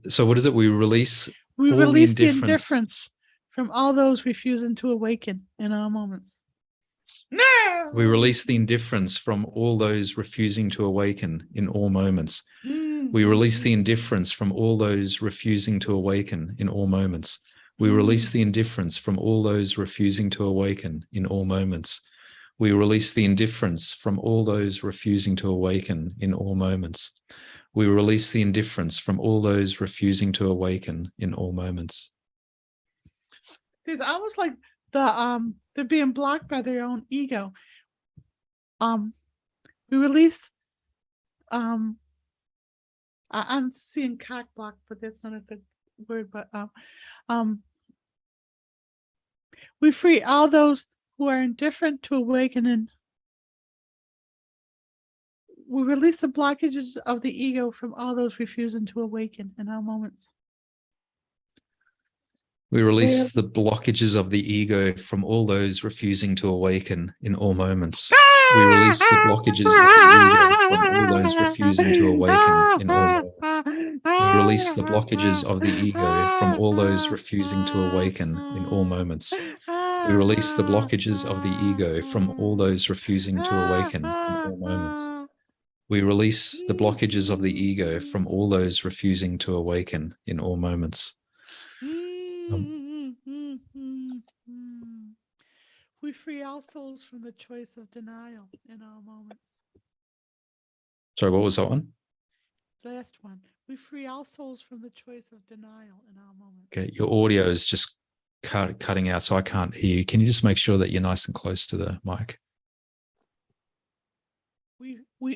So what is it? We release the indifference from all those refusing to awaken in all moments. No! We release the indifference from all those refusing to awaken in all moments. We release the indifference from all those refusing to awaken in all moments. We release the indifference from all those refusing to awaken in all moments. We release the indifference from all those refusing to awaken in all moments. We release the indifference from all those refusing to awaken in all moments. It's almost like they're being blocked by their own ego. We release I'm seeing cock block, but that's not a good word, but we free all those who are indifferent to awakening. We release the blockages of the ego from all those refusing to awaken in all moments. We release the blockages of the ego from all those refusing to awaken in all moments. We release the blockages of the ego from all those refusing to awaken in all moments. We release the blockages of the ego from all those refusing to awaken in all moments. We release the blockages of the ego from all those refusing to awaken in all moments. We release the blockages of the ego from all those refusing to awaken in all moments. We free all souls from the choice of denial in all moments. Sorry, what was that one? Last one. We free all souls from the choice of denial in all moments. Okay, your audio is just cutting out, so I can't hear you. Can you just make sure that you're nice and close to the mic?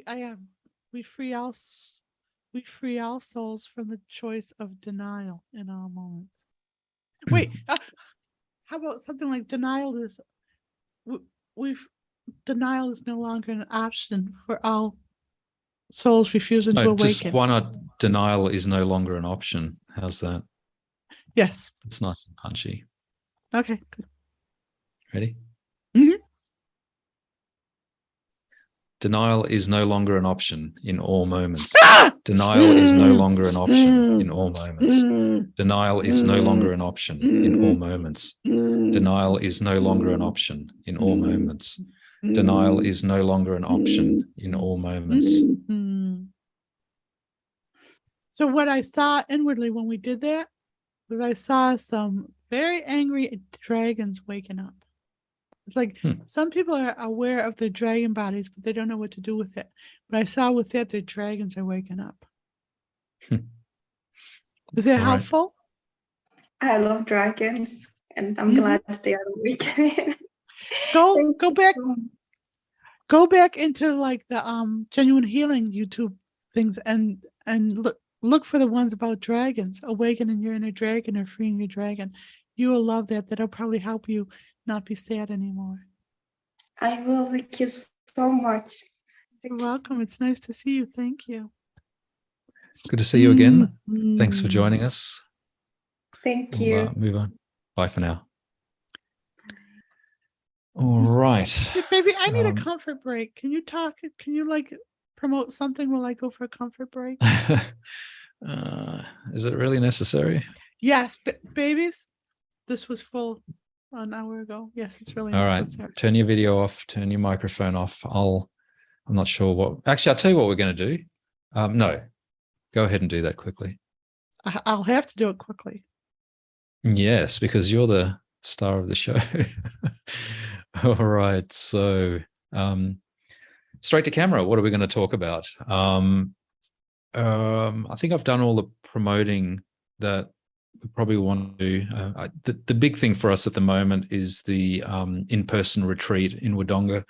I am. We free all souls from the choice of denial in all moments. Wait, how about something like denial is denial is no longer an option for all souls refusing to awaken. Just why not denial is no longer an option? How's that? Yes. It's nice and punchy. Okay, good. Ready? Mm-hmm. Denial is no longer an option in all moments. Denial is no longer an option in all moments. Denial is no longer an option in all moments. Denial is no longer an option in all moments. Denial is no longer an option in all moments. So what I saw inwardly when we did that was I saw some very angry dragons waking up. It's like some people are aware of their dragon bodies, but they don't know what to do with it. But I saw with that, the dragons are waking up. Is it helpful? I love dragons, and I'm glad they are awakening. Go back into like the Jenuine healing YouTube things and look for the ones about dragons, awakening your inner dragon or freeing your dragon. You will love that. That'll probably help you not be sad anymore. I will. Thank you so much. You're welcome. It's nice to see you. Thank you. Good to see you again. Thanks for joining us. Thank you. Move on. Bye for now. All right. Hey, baby, I need a comfort break. Can you talk? Can you like promote something while I go for a comfort break? Is it really necessary? Yes, babies. This was full an hour ago. Yes, it's really necessary. All right. Turn your video off. Turn your microphone off. I'm not sure what. Actually, I'll tell you what we're going to do. No, go ahead and do that quickly. I'll have to do it quickly. Yes, because you're the star of the show. All right. So straight to camera. What are we going to talk about? I think I've done all the promoting that we probably want to do. The big thing for us at the moment is the in-person retreat in Wodonga.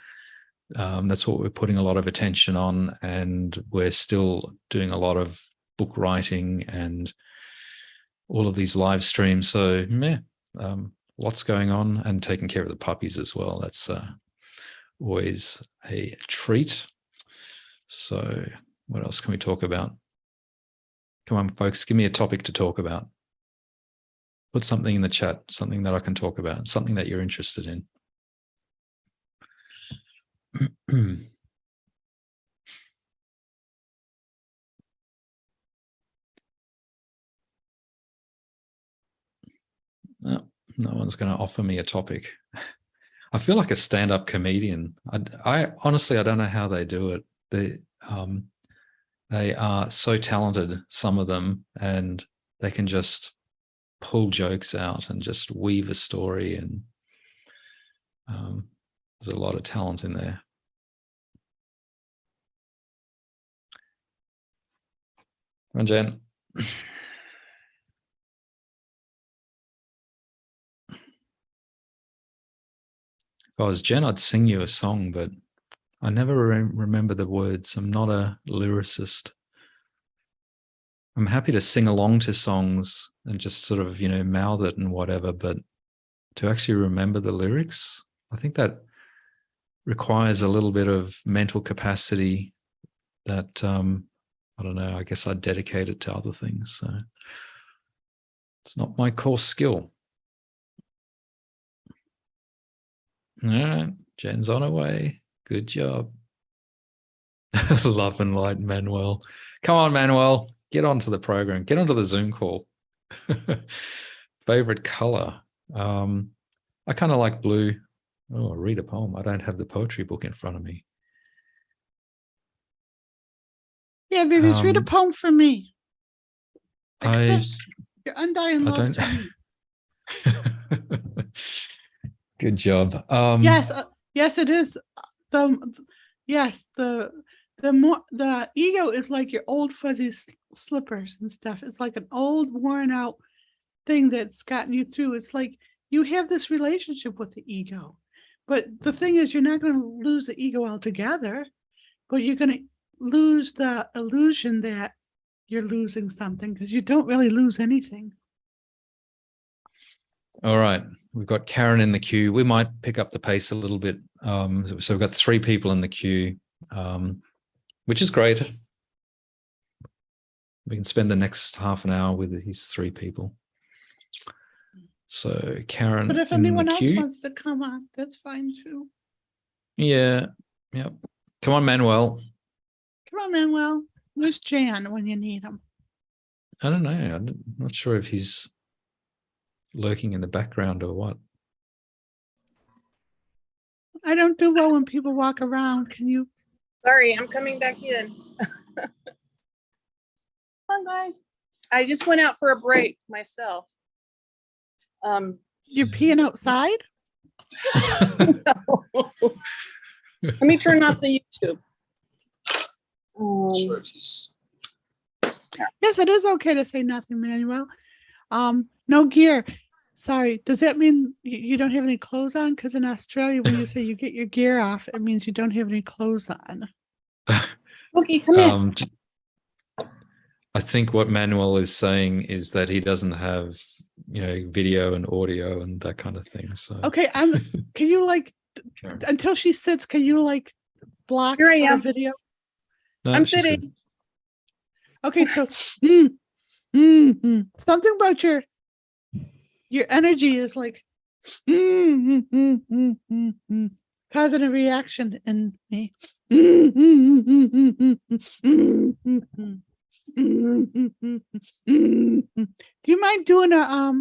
That's what we're putting a lot of attention on, and we're still doing a lot of book writing and all of these live streams. So lots going on, and taking care of the puppies as well. That's always a treat. So what else can we talk about? Come on, folks, give me a topic to talk about. Put something in the chat, something that I can talk about, something that you're interested in. No one's going to offer me a topic. I feel like a stand-up comedian. I honestly, I don't know how they do it. They are so talented, some of them, and they can just pull jokes out and just weave a story. And there's a lot of talent in there. Come on, Jen. If I was Jen, I'd sing you a song, but I never remember the words. I'm not a lyricist. I'm happy to sing along to songs and just sort of, mouth it and whatever, but to actually remember the lyrics, I think that requires a little bit of mental capacity that, I don't know, I guess I'd dedicate it to other things. So it's not my core skill. All right, Jen's on her way. Good job. Love and light, Manuel. Come on, Manuel. Get onto the program. Get onto the Zoom call. Favorite color. I kind of like blue. Oh, read a poem. I don't have the poetry book in front of me. Yeah, babies, read a poem for me. Express your undying love to me. Good job. Yes, it is. The ego is like your old fuzzy slippers and stuff. It's like an old worn out thing that's gotten you through. It's like you have this relationship with the ego, but the thing is, you're not going to lose the ego altogether, but you're going to lose the illusion that you're losing something, because you don't really lose anything. All right, we've got Karen in the queue. We might pick up the pace a little bit. So we've got 3 people in the queue, which is great. We can spend the next half an hour with these 3 people. So Karen, but if anyone else wants to come on, that's fine too. Yeah, yep. Come on, Manuel. Come on, Manuel. Where's Jan when you need him? I don't know. I'm not sure if he's lurking in the background or what. I don't do well when people walk around. Can you? Sorry, I'm coming back in. Come on, guys. I just went out for a break myself. You're peeing outside? Let me turn off the YouTube. Yes, it is okay to say nothing, Manuel. No gear. Sorry. Does that mean you don't have any clothes on? Because in Australia, when you say you get your gear off, it means you don't have any clothes on. Okay, come in. I think what Manuel is saying is that he doesn't have, video and audio and that kind of thing. So okay, can you sure. Until she sits, can you block the video? No, I'm sitting. Okay, so something about your energy is causing a reaction in me. Do you mind doing a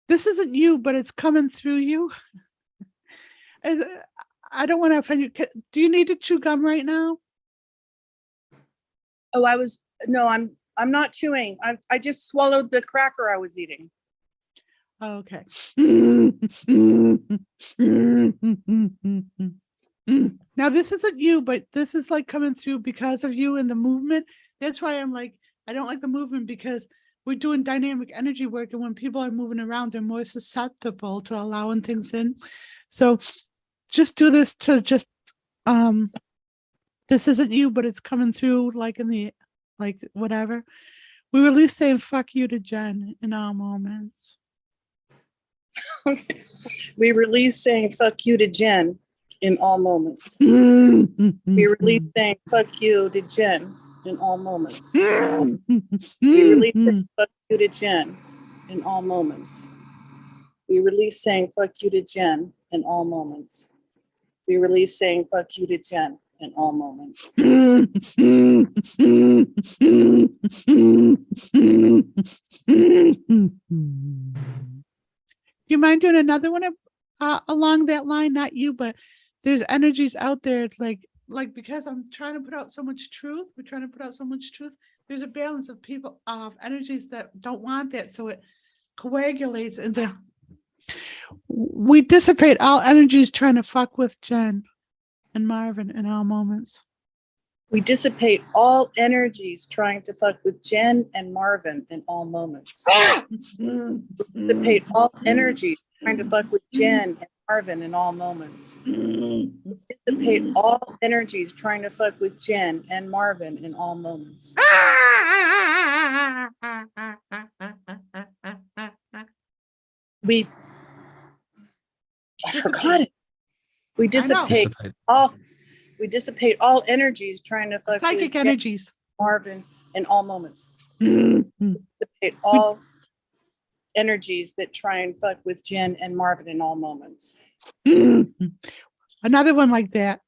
this isn't you, but it's coming through you? I don't want to offend you. Do you need to chew gum right now? Oh, I'm not chewing. I just swallowed the cracker I was eating. Okay. Now this isn't you, but this is coming through because of you and the movement. That's why I'm I don't like the movement, because we're doing dynamic energy work, and when people are moving around, they're more susceptible to allowing things in. So just do this to just this isn't you, but it's coming through in the whatever. We release saying fuck you to Jen in all moments. Okay. We release saying fuck you to Jen in all moments. We release saying fuck you to Jen in all moments. We release saying fuck you to Jen in all moments. We release saying fuck you to Jen in all moments. We release saying fuck you to Jen in all moments. you mind doing another one along that line? Not you, but there's energies out there like because I'm trying to put out so much truth. We're trying to put out so much truth. There's a balance of people of energies that don't want that, so it coagulates into. We dissipate all energies trying to fuck with Jen and Marvin in all moments. We dissipate all energies trying to fuck with Jen and Marvin in all moments. We dissipate all energies trying to fuck with Jen and Marvin in all moments. We dissipate all energies trying to fuck with Jen and Marvin in all moments. I forgot it. We dissipate all energies trying to fuck psychic with energies. Marvin in all moments. Dissipate all energies that try and fuck with Jen and Marvin in all moments. Another one like that.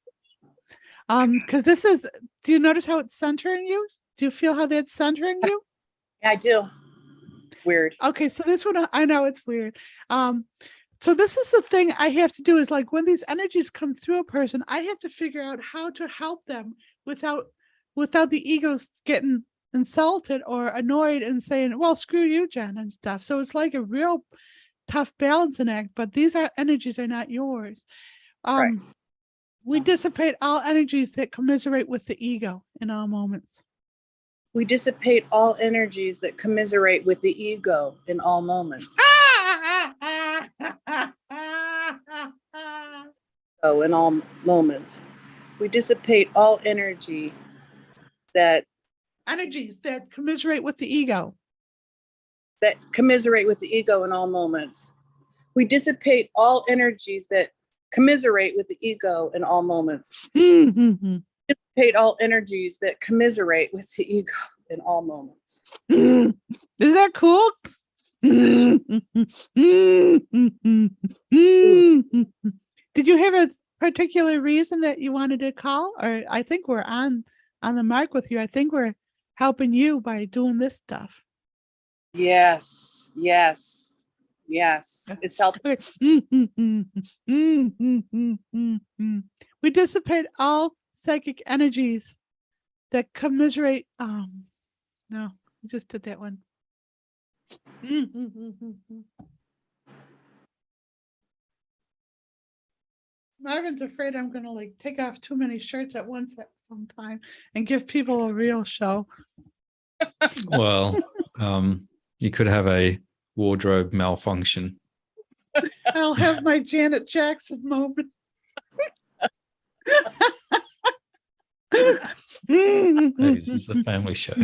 Because this is, do you notice how it's centering you? Do you feel how that's centering you? Yeah, I do. It's weird. Okay, so this one, I know it's weird. So this is the thing I have to do is like when these energies come through a person, I have to figure out how to help them without the egos getting insulted or annoyed and saying, well, screw you, Jen, and stuff. So it's like a real tough balancing act, but these energies are not yours. Right. We dissipate all energies that commiserate with the ego in all moments. We dissipate all energies that commiserate with the ego in all moments. Oh, in all moments. We dissipate all energies that commiserate with the ego. That commiserate with the ego in all moments. We dissipate all energies that commiserate with the ego in all moments. Dissipate all energies that commiserate with the ego in all moments. Isn't that cool? Did you have a particular reason that you wanted to call? Or I think we're on the mark with you. I think we're helping you by doing this stuff. Yes. It's helping. We dissipate all psychic energies that commiserate. No, we just did that one. Marvin's afraid I'm gonna like take off too many shirts at once at some time and give people a real show. Well, you could have a wardrobe malfunction. I'll have my Janet Jackson moment. Hey, this is a family show.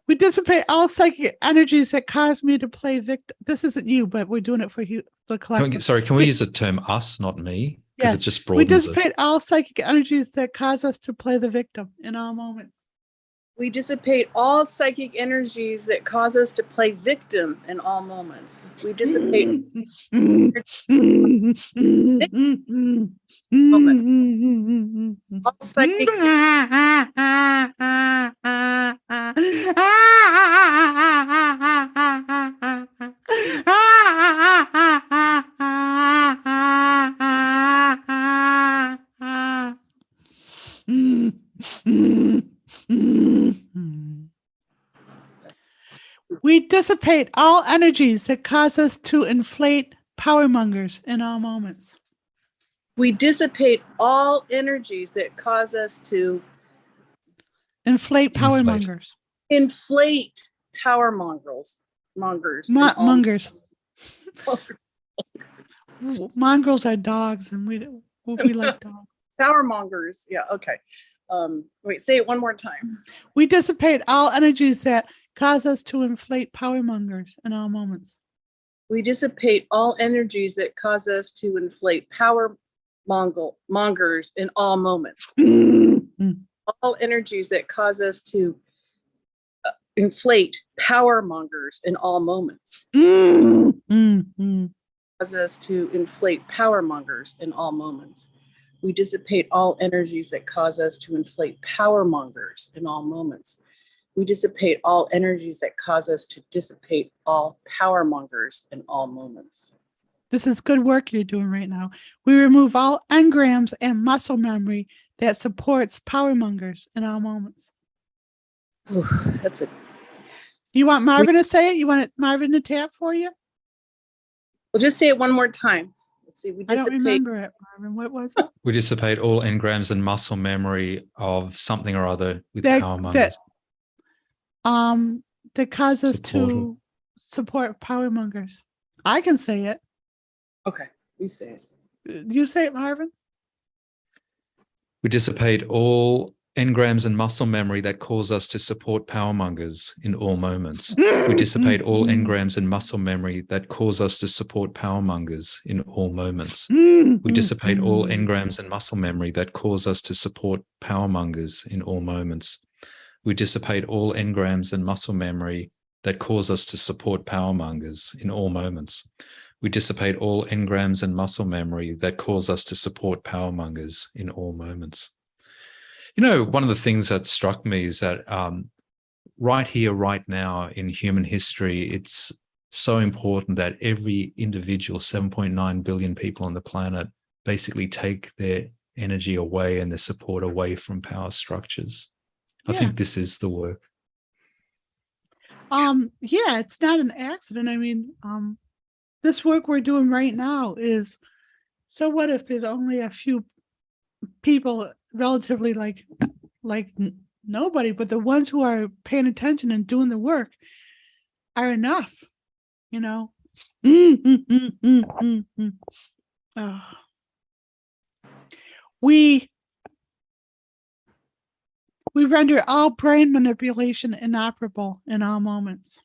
We dissipate all psychic energies that cause me to play victim. This isn't you, but we're doing it for you, the collective. Can we use the term us, not me? Because Yes. it just We broadens dissipate all psychic energies that cause us to play the victim in all moments. We dissipate all psychic energies that cause us to play victim in all moments. We dissipate all psychic We dissipate all energies that cause us to inflate power mongers in all moments. We dissipate all energies that cause us to inflate power mongers. Inflate power mongers. Mongers. Mongrels are dogs, and we like dogs. Power mongers. Yeah. Okay. Wait. Say it one more time. We dissipate all energies that cause us to inflate power mongers in all moments. We dissipate all energies that cause us to inflate power mongers in all moments. All energies that cause us to inflate power mongers in all moments. Cause us to inflate power mongers in all moments. We dissipate all energies that cause us to inflate power mongers in all moments. We dissipate all energies that cause us to dissipate all power mongers in all moments. This is good work you're doing right now. We remove all engrams and muscle memory that supports power mongers in all moments. Ooh, that's it. You want Marvin to say it? You want Marvin to tap for you? We'll just say it one more time. Let's see. We I don't dissipate. remember it, Marvin. What was it? We dissipate all engrams and muscle memory of something or other with power mongers. That cause us to support power mongers. I can say it. Okay, you say it. You say it, Marvin. We dissipate all engrams and muscle memory that cause us to support power mongers in all moments. We dissipate all engrams and muscle memory that cause us to support power mongers in all moments. We dissipate all engrams and muscle memory that cause us to support power mongers in all moments. We dissipate all engrams and muscle memory that cause us to support power mongers in all moments. We dissipate all engrams and muscle memory that cause us to support power mongers in all moments. You know, one of the things that struck me is that right here, right now in human history, it's so important that every individual 7.9 billion people on the planet basically take their energy away and their support away from power structures. I think this is the work. Yeah, it's not an accident. I mean, this work we're doing right now is, so what if there's only a few people relatively like nobody, but the ones who are paying attention and doing the work are enough, you know? We render all brain manipulation inoperable in all moments.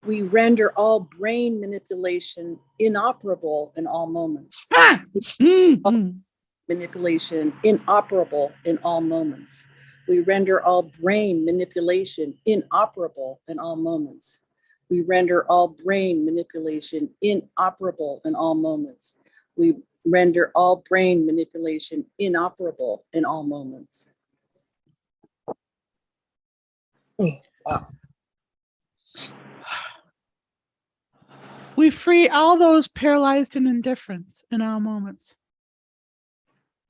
We render all brain manipulation inoperable in all moments. Manipulation inoperable in all moments. We render all brain manipulation inoperable in all moments. We render all brain manipulation inoperable in all moments. We render all brain manipulation inoperable in all moments. Oh, wow. We free all those paralyzed in indifference in all moments.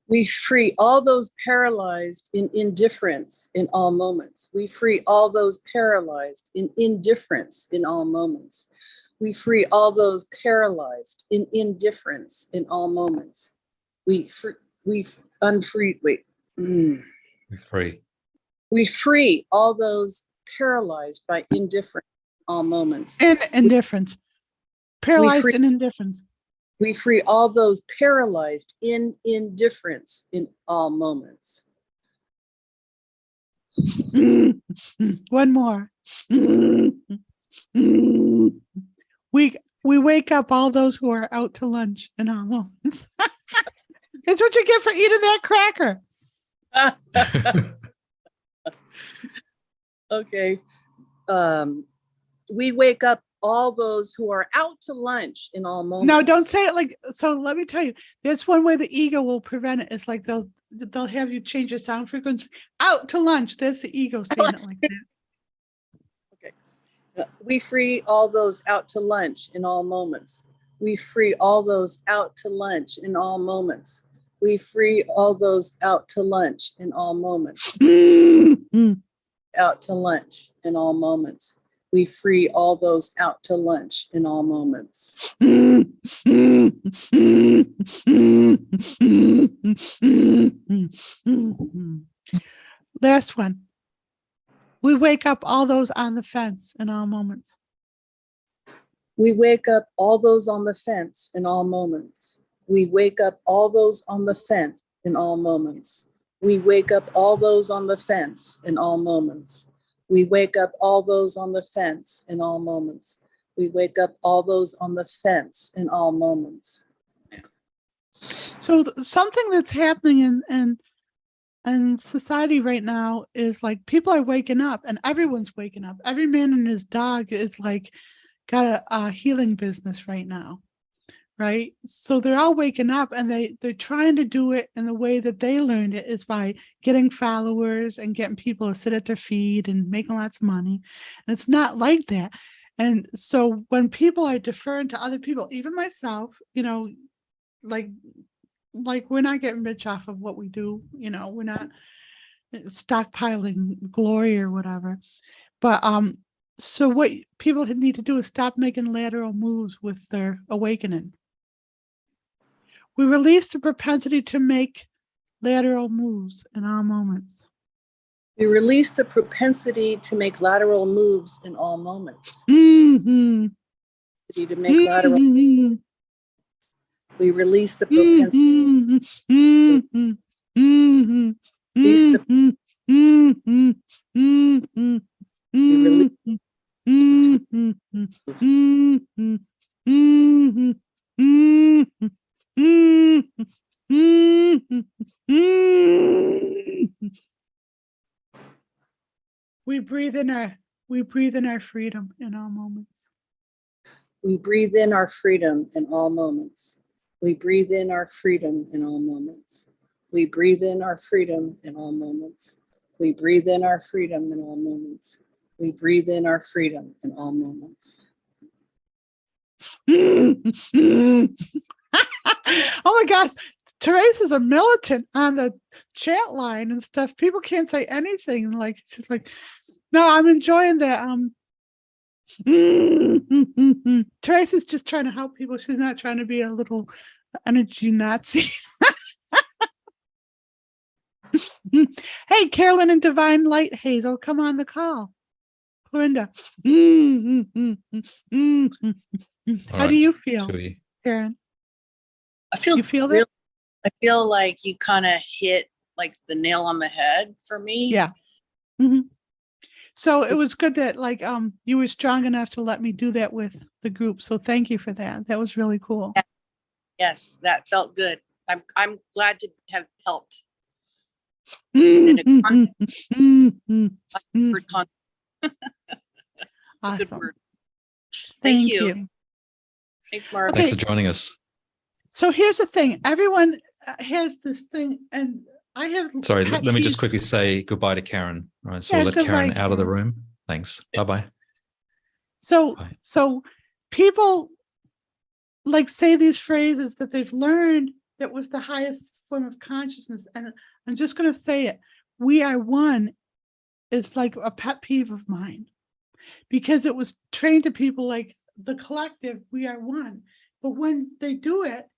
We free all those paralyzed in indifference in all moments. We free all those paralyzed in indifference in all moments. We free all those paralyzed in indifference in all moments. We free all those paralyzed by indifference in all moments. In indifference. Paralyzed in indifference. We free all those paralyzed in indifference in all moments. One more. We wake up all those who are out to lunch in all moments. It's what you get for eating that cracker. Okay. We wake up all those who are out to lunch in all moments. No, don't say it like, so let me tell you, that's one way the ego will prevent it. It's like they'll have you change your sound frequency. Out to lunch. That's the ego saying it like that. Okay. We free all those out to lunch in all moments. We free all those out to lunch in all moments. We free all those out to lunch in all moments. Out to lunch in all moments. We free all those out to lunch in all moments. Last one. We wake up all those on the fence in all moments. We wake up all those on the fence in all moments. We wake up all those on the fence in all moments. We wake up all those on the fence in all moments. We wake up all those on the fence in all moments. We wake up all those on the fence in all moments. So something that's happening in society right now is like people are waking up and everyone's waking up. Every man and his dog is like got a healing business right now. right? So they're all waking up, and they're trying to do it in the way that they learned it, is by getting followers and getting people to sit at their feet and making lots of money. And it's not like that. And so when people are deferring to other people, even myself, like we're not getting rich off of what we do, we're not stockpiling glory or whatever. But so what people need to do is stop making lateral moves with their awakening. We release the propensity to make lateral moves in all moments. We release the propensity to make lateral moves in all moments. Mm-hmm. To make lateral. Mm-hmm. We release the propensity. Mm-hmm. Mm-hmm. Release the. Mm-hmm. Mm-hmm. We release. Mm-hmm. Mm-hmm. Mm-hmm. Mm-hmm. We breathe in our freedom in all moments. We breathe in our freedom in all moments. We breathe in our freedom in all moments. We breathe in our freedom in all moments. We breathe in our freedom in all moments. We breathe in our freedom in all moments. Oh my gosh, Therese is a militant on the chat line and stuff. People can't say anything. Like, she's like, no, I'm enjoying that. Therese is just trying to help people. She's not trying to be a little energy Nazi. Hey, Carolyn and Divine Light Hazel, come on the call. Linda. How do you feel, Karen? I feel, you feel really, that? I feel like you kind of hit like the nail on the head for me. Yeah. Mm-hmm. So it was good that you were strong enough to let me do that with the group. So thank you for that. That was really cool. Yes, that felt good. I'm glad to have helped. Awesome. Word. Thank you. Thanks, Mark. Okay. Thanks for joining us. So here's the thing. Everyone has this thing, and I have. Sorry, let me just quickly say goodbye to Karen. All right, so we'll let Karen out of the room. Thanks. Bye-bye. So people say these phrases that they've learned that was the highest form of consciousness. And I'm just going to say it. We are one is like a pet peeve of mine, because it was trained to people like the collective, we are one. But when they do it,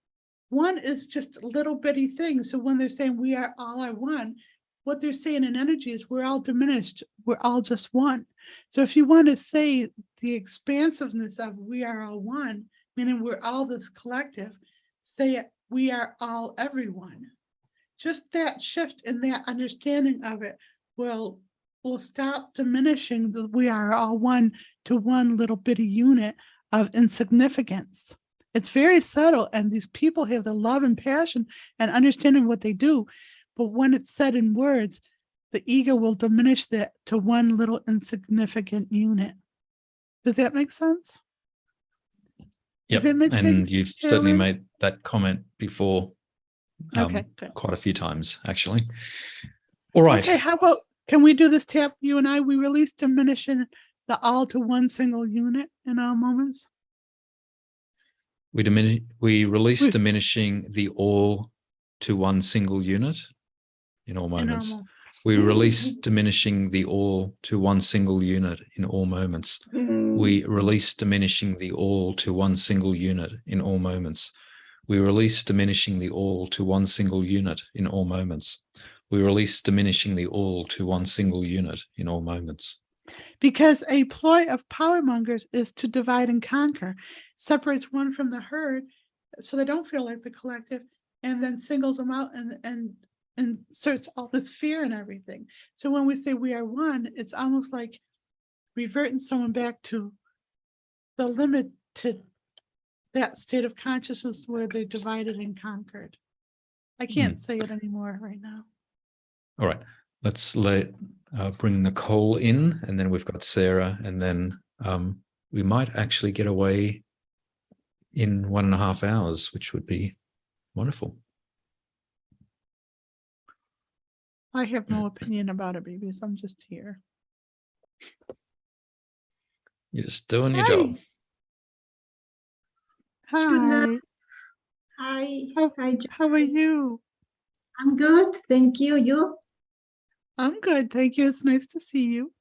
one is just little bitty things. So when they're saying we are all are one, what they're saying in energy is we're all diminished. We're all just one. So if you want to say the expansiveness of we are all one, meaning we're all this collective, say it, we are all everyone. Just that shift in that understanding of it will stop diminishing the we are all one to one little bitty unit of insignificance. It's very subtle, and these people have the love and passion and understanding what they do. But when it's said in words, the ego will diminish that to one little insignificant unit. Does that make sense? Yep. Does that make sense? And you've certainly made that comment before. Okay, good. Quite a few times, actually. All right. Okay, how about, can we do this tap, you and I? We release diminishing the all to one single unit in all moments. We release diminishing the all to one single unit in all moments. We release diminishing the all to one single unit in all moments. We release diminishing the all to one single unit in all moments. We release diminishing the all to one single unit in all moments. We release diminishing the all to one single unit in all moments. Because a ploy of power mongers is to divide and conquer, separates one from the herd so they don't feel like the collective, and then singles them out and inserts all this fear and everything. So when we say we are one, it's almost like reverting someone back to the limited, that state of consciousness where they're divided and conquered. I can't say it anymore right now. All right, let's bring Nicole in, and then we've got Sarah, and then we might actually get away. in 1.5 hours, which would be wonderful. I have no opinion about it, babies. I'm just here. You're just doing your Hi. job. Hi. Good night. Hi. Hi. How are you? I'm good. Thank you. You? I'm good. Thank you. It's nice to see you.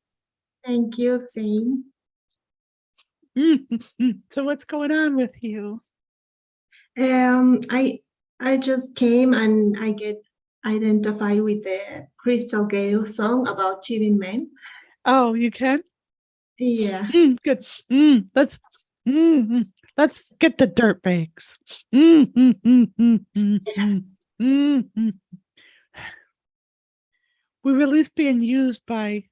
Thank you. Same. So what's going on with you? I just came and I get identified with the Crystal Gale song about cheating men. Oh, you can? Yeah. Good. Let's get the dirt bags. We release being used by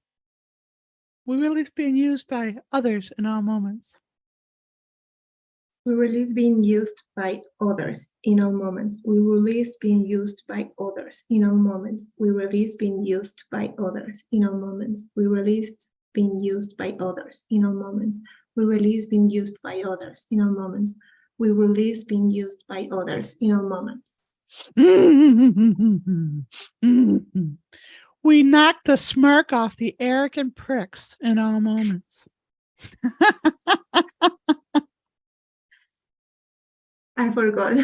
others in all moments. We release being used by others in all moments. We release being used by others in all moments. We release being used by others in all moments. We release being used by others in all moments. We release being used by others in all moments. We release being used by others in all moments. We knock the smirk off the arrogant pricks in all moments. I forgot.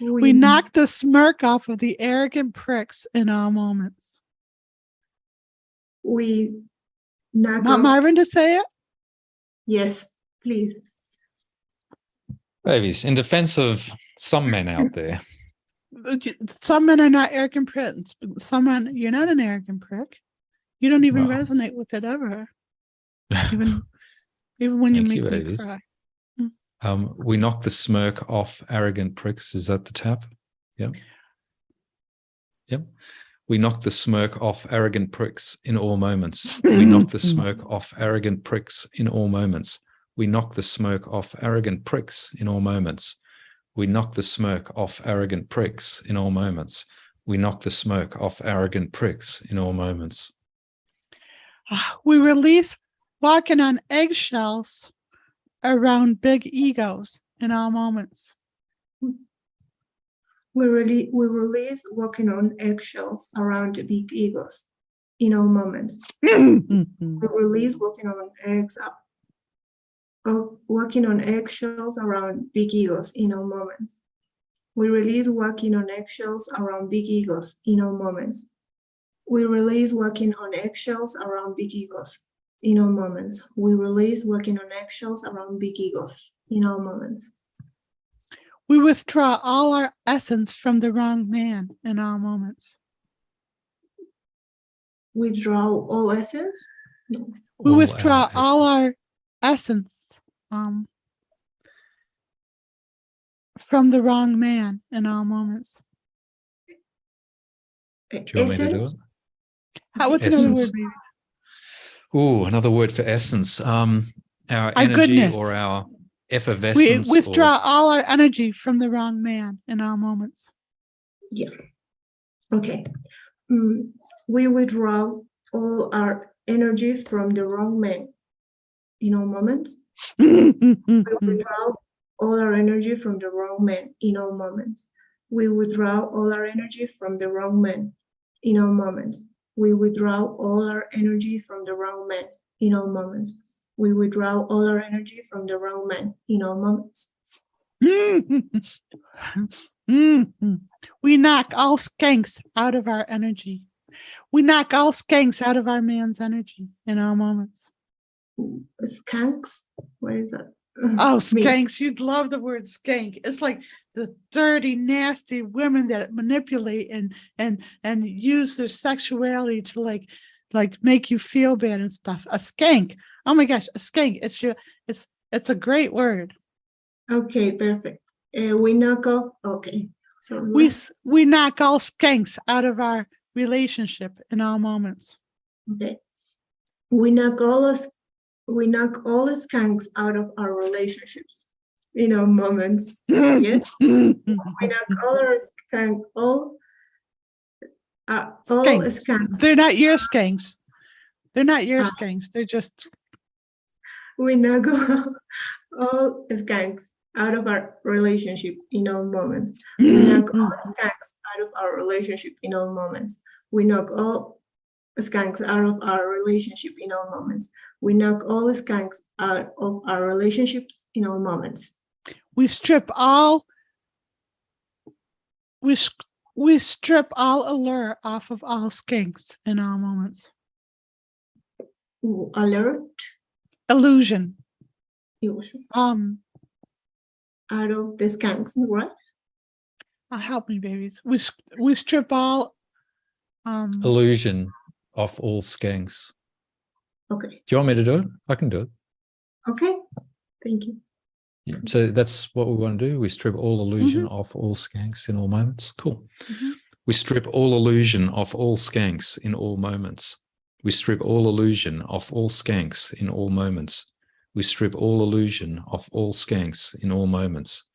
We knock the smirk off of the arrogant pricks in all moments. We knock Want off. Marvin to say it? Yes, please. Babies, in defense of some men out there, Some men are not arrogant pricks. Some men, you're not an arrogant prick. You don't even Well. resonate with it ever. Even when you Thank make you, me babies. cry. We knock the smirk off arrogant pricks. Is that the tap? Yep. Yep. We knock the smirk off arrogant pricks in all moments. We knock the smirk off arrogant pricks in all moments. We knock the smirk off arrogant pricks in all moments. We knock the smirk off arrogant pricks in all moments. We knock the smirk off arrogant pricks in all moments. We release walking on eggshells around big egos in all moments. We release walking on eggshells around big egos in all moments. We release walking on eggshells around big egos in all moments. We release walking on eggshells around big egos in all moments. We release walking on eggshells around big egos in all moments. We release walking on eggshells around big egos in all moments. We withdraw all our essence from the wrong man in all moments. Withdraw all essence? No. We withdraw all our essence from the wrong man in all moments. Do you want me to do it? What's Essence. another word, baby? Ooh, another word for essence. Our energy goodness. or our effervescence. We withdraw all our energy from the wrong man in all moments. Yeah. Okay. We withdraw all our energy from the wrong man in all moments. We withdraw all our energy from the wrong man in all moments. We withdraw all our energy from the wrong man in all moments. We withdraw all our energy from the wrong man in all moments. We withdraw all our energy from the wrong man in all moments. We knock all skanks out of our energy. We knock all skanks out of our man's energy in all moments. Skanks? Where is that? Oh, skanks. You'd love the word skank. It's like the dirty, nasty women that manipulate and use their sexuality to like make you feel bad and stuff. A skank. Oh my gosh, a skank. It's a great word. Okay, perfect. We knock off. Okay, so we knock all skanks out of our relationship in all moments. Okay, we knock all the skanks out of our relationships in all moments. Yes, we knock all our skanks. They're not your skanks. They're not your skanks. They're just. We knock all skanks out of our relationship in all moments. We knock all skanks out of our relationship in all moments. We knock all skanks out of our relationship in all moments. We knock all skanks out of our relationships in all moments. We strip all we strip all allure off of all skinks in all moments. Alert. Illusion. Illusion. Out of the skanks, right? Help me, babies. We strip all illusion off all skanks. Okay. Do you want me to do it? I can do it. Okay. Thank you. So that's what we want to do. We strip all illusion off all skanks in all moments. Cool. We strip all illusion off all skanks in all moments. We strip all illusion off all skanks in all moments. We strip all illusion off all skanks in all moments.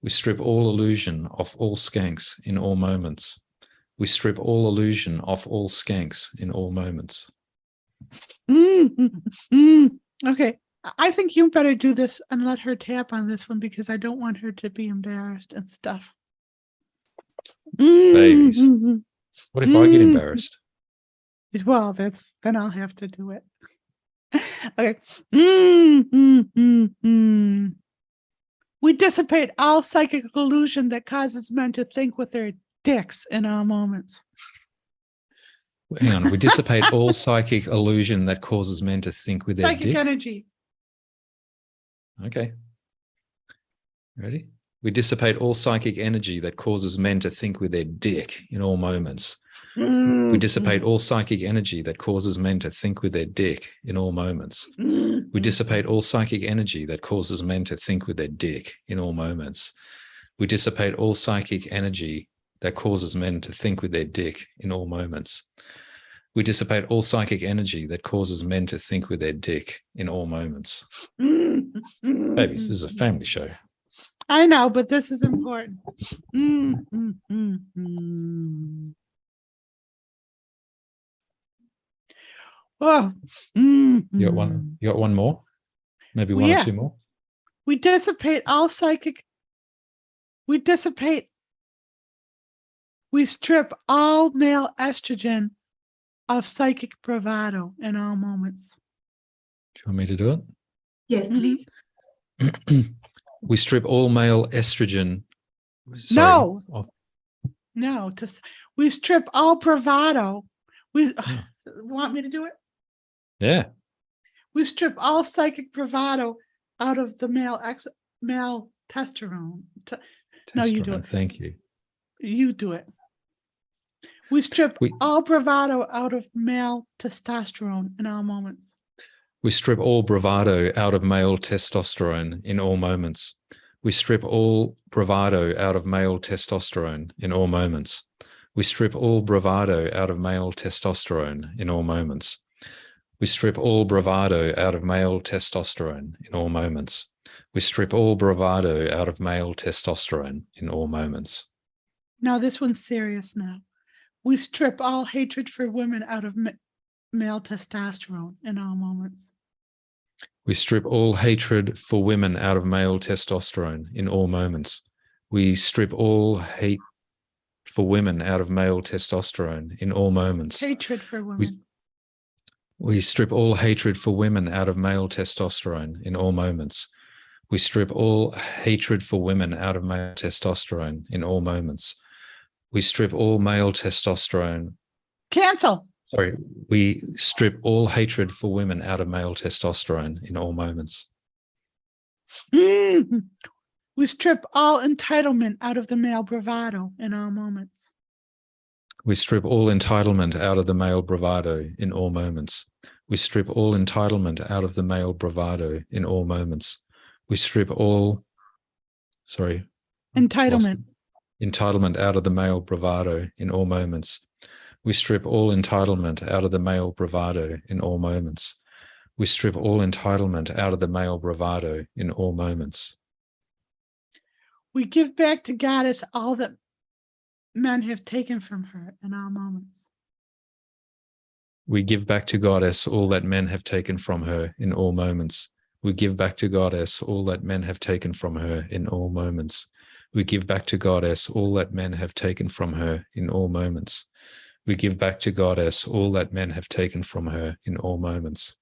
We strip all illusion off all skanks in all moments. We strip all illusion off all skanks in all moments. Okay. I think you better do this and let her tap on this one because I don't want her to be embarrassed and stuff. Babies. What if I get embarrassed? Well, then I'll have to do it. Okay. We dissipate all psychic illusion that causes men to think with their dicks in all moments. Hang on. We dissipate all psychic illusion that causes men to think with their psychic dick? energy. Okay. Ready? We dissipate all psychic energy that causes men to think with their dick in all moments. We dissipate all psychic energy that causes men to think with their dick in all moments. We dissipate all psychic energy that causes men to think with their dick in all moments. We dissipate all psychic energy that causes men to think with their dick in all moments. We dissipate all psychic energy that causes men to think with their dick in all moments. Babies, this is a family show. I know, but this is important. Oh. You got one more? Maybe one or two more? We dissipate all psychic. We strip all male estrogen of psychic bravado in all moments. Do you want me to do it? Yes, please. We strip all male estrogen. Sorry. No. We strip all bravado. Want me to do it? Yeah. We strip all psychic bravado out of the male testosterone. No, you do it. Thank you. You do it. We strip all bravado out of male testosterone in all moments. We strip all bravado out of male testosterone in all moments. We strip all bravado out of male testosterone in all moments. We strip all bravado out of male testosterone in all moments. We strip all bravado out of male testosterone in all moments. We strip all bravado out of male testosterone in all moments. Now this one's serious now. We strip all hatred for women out of male testosterone in all moments. We strip all hatred for women out of male testosterone in all moments. We strip all hate for women out of male testosterone in all moments. Hatred for women. We strip all hatred for women out of male testosterone in all moments. We strip all hatred for women out of male testosterone in all moments. We strip all male testosterone. Cancel. Sorry, we strip all hatred for women out of male testosterone in all moments. We strip all entitlement out of the male bravado in all moments. We strip all entitlement out of the male bravado in all moments. We strip all entitlement out of the male bravado in all moments. We strip all, entitlement out of the male bravado in all moments. We strip all entitlement out of the male bravado in all moments. We strip all entitlement out of the male bravado in all moments. We give back to Goddess all that men have taken from her in all moments. We give back to Goddess all that men have taken from her in all moments. We give back to Goddess all that men have taken from her in all moments. We give back to Goddess all that men have taken from her in all moments. We give back to Goddess all that men have taken from her in all moments.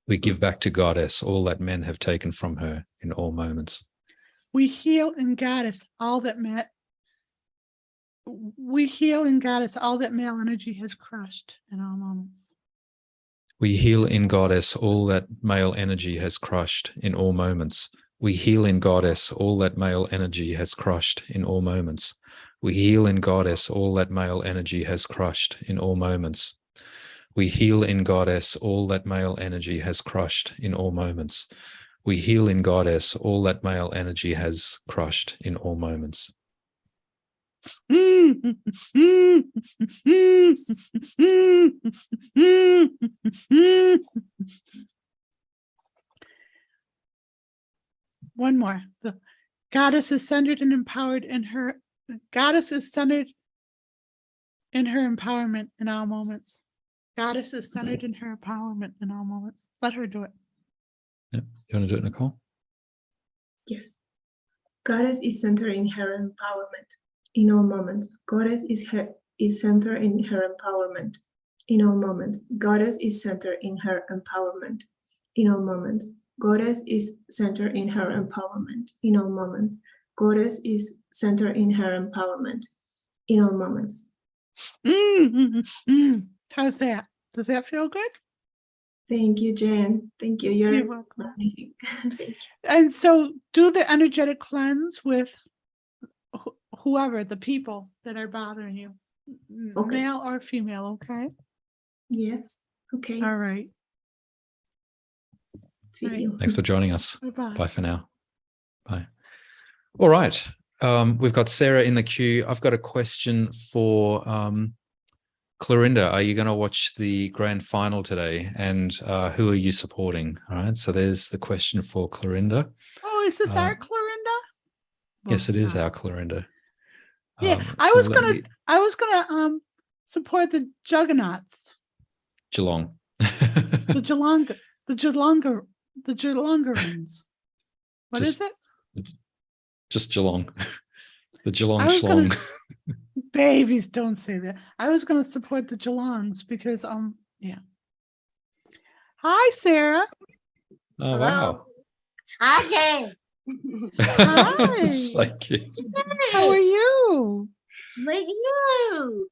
We give back to Goddess all that men have taken from her in all moments. We heal in Goddess all that we heal in Goddess all that male energy has crushed in all moments. We heal in Goddess all that male energy has crushed in all moments. We heal in Goddess all that male energy has crushed in all moments. We heal in Goddess all that male energy has crushed in all moments. We heal in Goddess all that male energy has crushed in all moments. We heal in Goddess all that male energy has crushed in all moments. One more. The Goddess is centered and empowered in her. The Goddess is centered in her empowerment in all moments. Goddess is centered in her empowerment in all moments. Let her do it. Yep. You want to do it, Nicole? Yes. Goddess is centered in her empowerment in all moments. Goddess is centered in her empowerment in all moments. Goddess is centered in her empowerment in all moments. Goddess is centered in her empowerment in all moments. Goddess is centered in her empowerment in all moments. How's that? Does that feel good? Thank you, Jen. Thank you. You're welcome. Amazing. Thank you. And so do the energetic cleanse with whoever, the people that are bothering you, Okay. male or female, okay? Yes. Okay. All right. See Right. you. Thanks for joining us. Bye-bye. Bye for now. Bye. All right. We've got Sarah in the queue. I've got a question for Clorinda. Are you going to watch the grand final today? And who are you supporting? All right. So there's the question for Clorinda. Oh, is this our Clorinda? Yes, it is our Clorinda. Yeah, I was gonna support the Juggernauts. Geelong. The Geelongerans. What is it? Just Geelong. The Geelong I was Schlong. Babies, don't say that. I was gonna support the Geelongs because yeah. Hi, Sarah. Oh, wow. Hi. Hi. So cute. How are you? With you.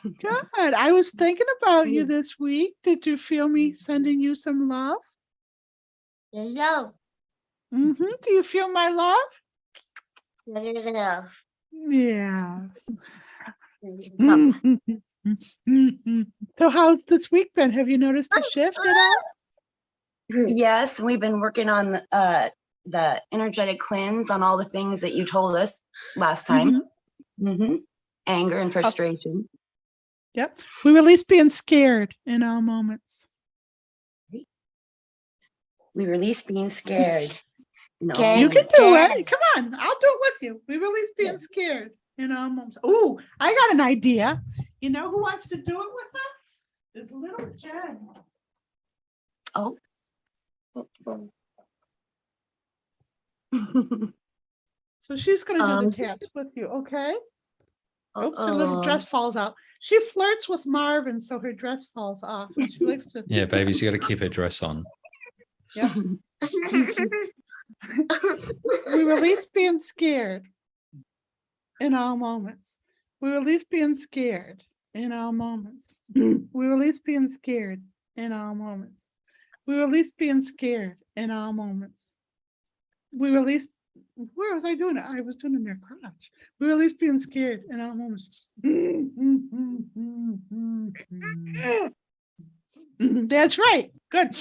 Good. I was thinking about you this week. Did you feel me sending you some love? Hello. Mm-hmm. Do you feel my love? Hello. Yes. So how's this week been? Have you noticed a shift at all? Yes, we've been working on the energetic cleanse on all the things that you told us last time. Anger and frustration. Yep. We release being scared in all moments. We release being scared. No. You can do it. Come on. I'll do it with you. We release being scared in all moments. Oh, I got an idea. You know who wants to do it with us? It's little Jen. Oh. So she's going to do the taps with you, okay? Oops, her little dress falls out. She flirts with Marvin, so her dress falls off. She likes to. Yeah, babies, you got to keep her dress on. Yeah. We release being scared in all moments. We release being scared in all moments. We release being scared in all moments. We release being scared in all moments. We release. Where was I doing it? I was doing it in their crotch. We release being scared in all moments. That's right. Good.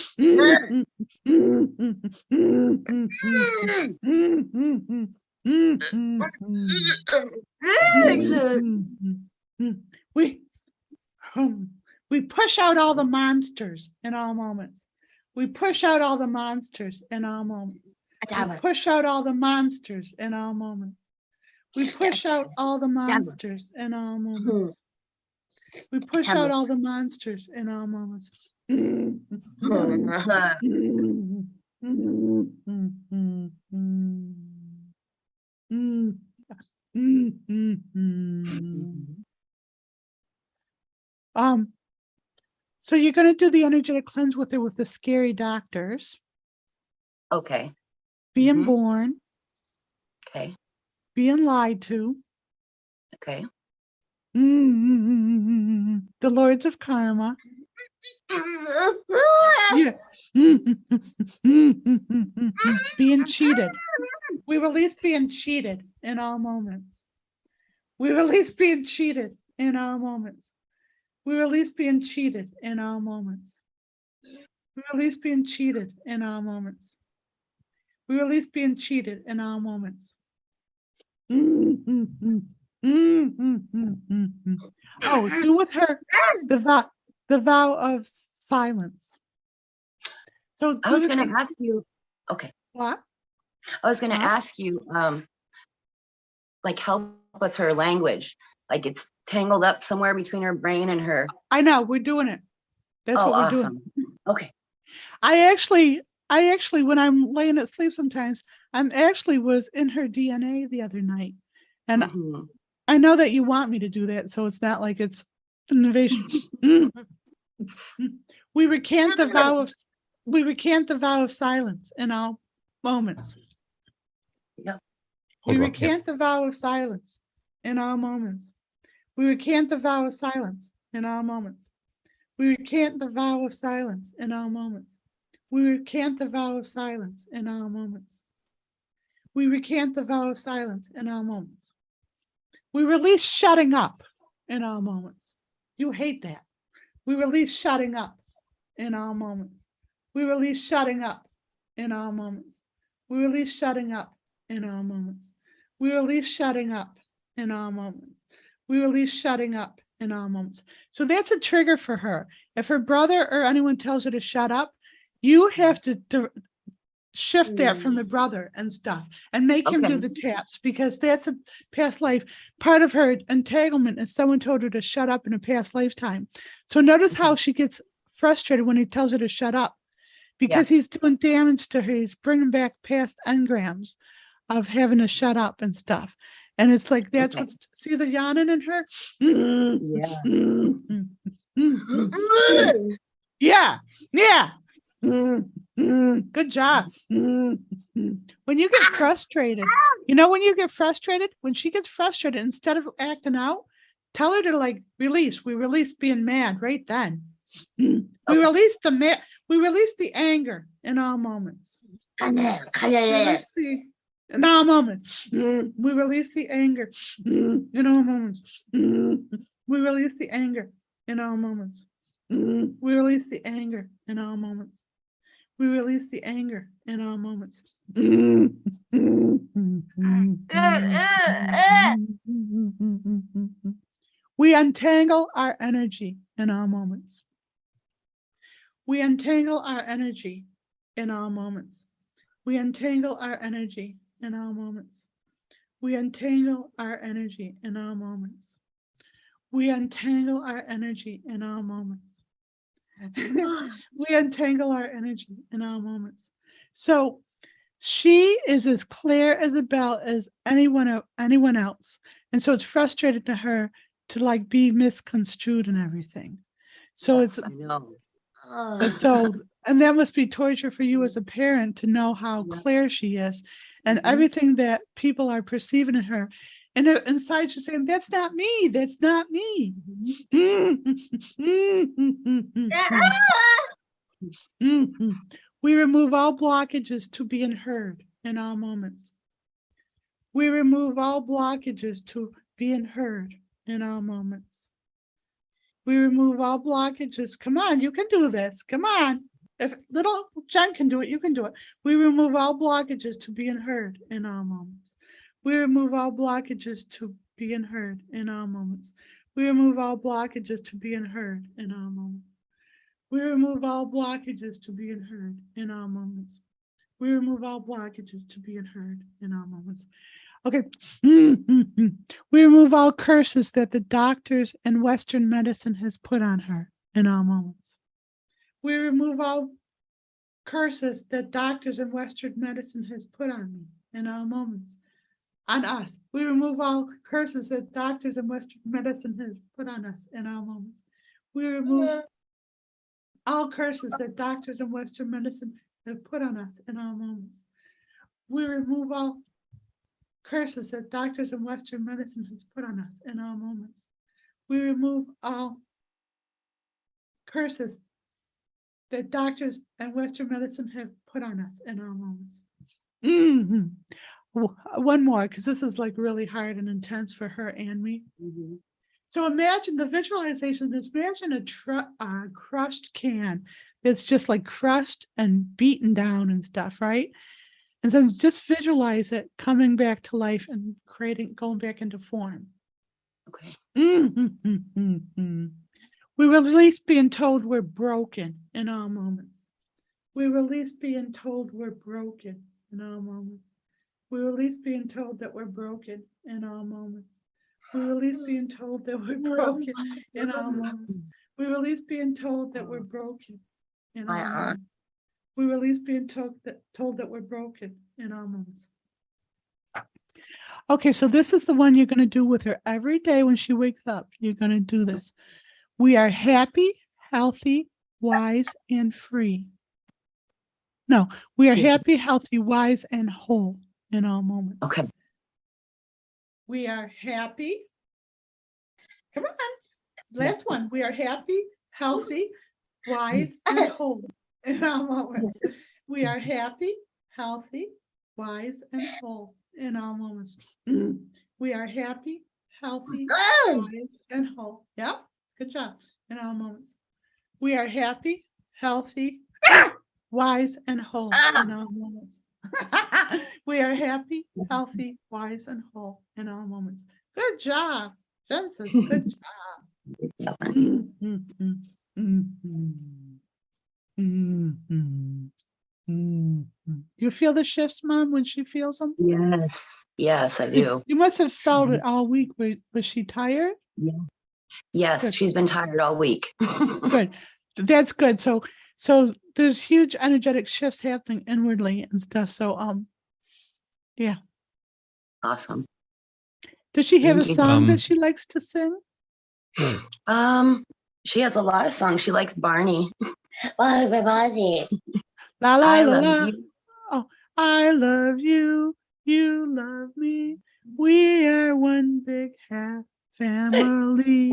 We push out all the monsters in all moments. We push out all the monsters in all moments. We push out all the monsters in all moments. We push out all the monsters in all moments. We push out all the monsters in all moments. So you're going to do the energetic cleanse with her with the scary doctors. Okay. Being born. Okay. Being lied to. Okay. The Lords of Karma. Yeah. Being cheated. We release being cheated in all moments. We release being cheated in all moments. We release being cheated in all moments. We release being cheated in all moments. We release being cheated in all moments. Oh, do with her the vow of silence. So I was going to ask you. Okay. What? I was going to ask you, like, help with her language. Like, it's tangled up somewhere between her brain and her. I know, we're doing it. That's what we're awesome. doing. Okay. I actually, when I'm laying at sleep sometimes, was in her DNA the other night. And I know that you want me to do that, so it's not like it's an invasion. We recant the vow of silence in all moments. Yep. We recant the vow of silence in all moments. We recant the vow of silence in all moments. We recant the vow of silence in all moments. We recant the vow of silence in all moments. We recant the vow of silence in all moments. We release shutting up in all moments. You hate that. We release shutting up in all moments. We release shutting up in all moments. We release shutting up in all moments. We release shutting up in all moments. We release shutting up in all moments. So that's a trigger for her. If her brother or anyone tells her to shut up, you have to shift that from the brother and stuff and make him do the taps, because that's a past life. Part of her entanglement is someone told her to shut up in a past lifetime. So notice how she gets frustrated when he tells her to shut up, because he's doing damage to her. He's bringing back past engrams of having to shut up and stuff. And it's like, that's what's, see the yawning in her? Yeah. Yeah. Good job. When you get frustrated, when you get frustrated, when she gets frustrated, instead of acting out, tell her to like release. We release being mad right then. We release the anger in all moments. In all moments. We release the anger in all moments. We release the anger in all moments. We release the anger in all moments. We release the anger in all moments. We untangle our energy in all moments. We untangle our energy in all moments. We untangle our energy in all moments. We untangle our energy in all moments. We untangle our energy in all moments. We untangle our energy in all moments. So she is as clear as a bell as anyone else. And so it's frustrating to her to like be misconstrued and everything. So I know. So, and that must be torture for you as a parent to know how clear she is and everything that people are perceiving in her. And inside she's saying, that's not me. That's not me. We remove all blockages to being heard in all moments. We remove all blockages to being heard in all moments. We remove all blockages. Come on, you can do this. Come on. If little Jen can do it, you can do it. We remove all blockages to being heard in all moments. We remove all blockages to being heard in all moments. We remove all blockages to being heard in all moments. We remove all blockages to being heard in all moments. We remove all blockages to being heard in all moments. Okay. We remove all curses that the doctors and Western medicine has put on her in all moments. We remove all curses that doctors and Western medicine has put on me in all moments. On us. We remove all curses that doctors and Western medicine has put on us in all moments. We remove all curses that doctors and Western medicine have put on us in all moments. We remove all curses that doctors and Western medicine has put on us in all moments. We remove all curses that doctors and Western medicine have put on us in all moments. One more, because this is like really hard and intense for her and me. So imagine the visualization is, imagine a crushed can that's just like crushed and beaten down and stuff, right? And then just visualize it coming back to life and going back into form. Okay. We release being told we're broken in all moments. We release being told we're broken in all moments. We release being told that we're broken in all moments. We release being told that we're broken in all moments. We release being told that we're broken in all moments. We release being told that we're broken in all moments. Okay, so this is the one you're going to do with her every day when she wakes up. You're going to do this. We are happy, healthy, wise, and free. No, we are happy, healthy, wise, and whole in all moments. Okay. We are happy. Come on. Last one. We are happy, healthy, wise, and whole in all moments. We are happy, healthy, wise, and whole in all moments. We are happy, healthy, wise, and whole. Yeah, good job. In all moments. We are happy, healthy, wise, and whole in all moments. We are happy, healthy, wise, and whole in all moments. Good job. Jen says, good job. You feel the shifts, Mom, when she feels them? Yes. Yes, I do. You must have felt it all week. Was she tired? Yeah. Yes, Good. she's been tired all week. Good. That's good. So there's huge energetic shifts happening inwardly and stuff. So yeah. Awesome. Does she have Thank a you. song that she likes to sing? She has a lot of songs. She likes Barney. Well, everybody. La la I la love la. you. Oh, I love you. You love me. We are one big happy family.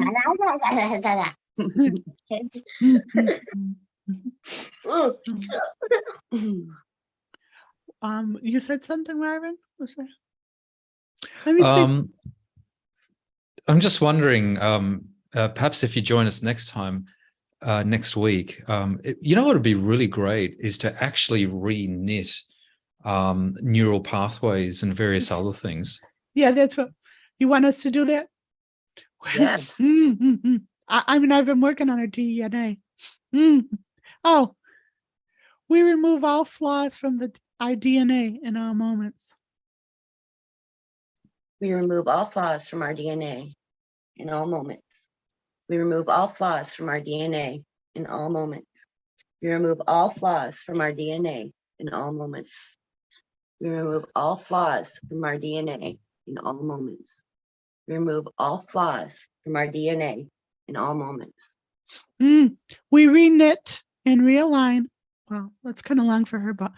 You said something, Marvin? Was that? Let me see. I'm just wondering, perhaps if you join us next time, next week, you know what would be really great is to actually re-knit neural pathways and various other things. Yeah, that's what you want us to do. That. Yes. I mean, I've been working on her DNA. Oh, we remove all flaws from our DNA in all moments. We remove all flaws from our DNA in all moments. We remove all flaws from our DNA in all moments. We remove all flaws from our DNA in all moments. We remove all flaws from our DNA in all moments. We remove all flaws from our DNA in all moments. We reknit and realign. Well, that's kind of long for her, but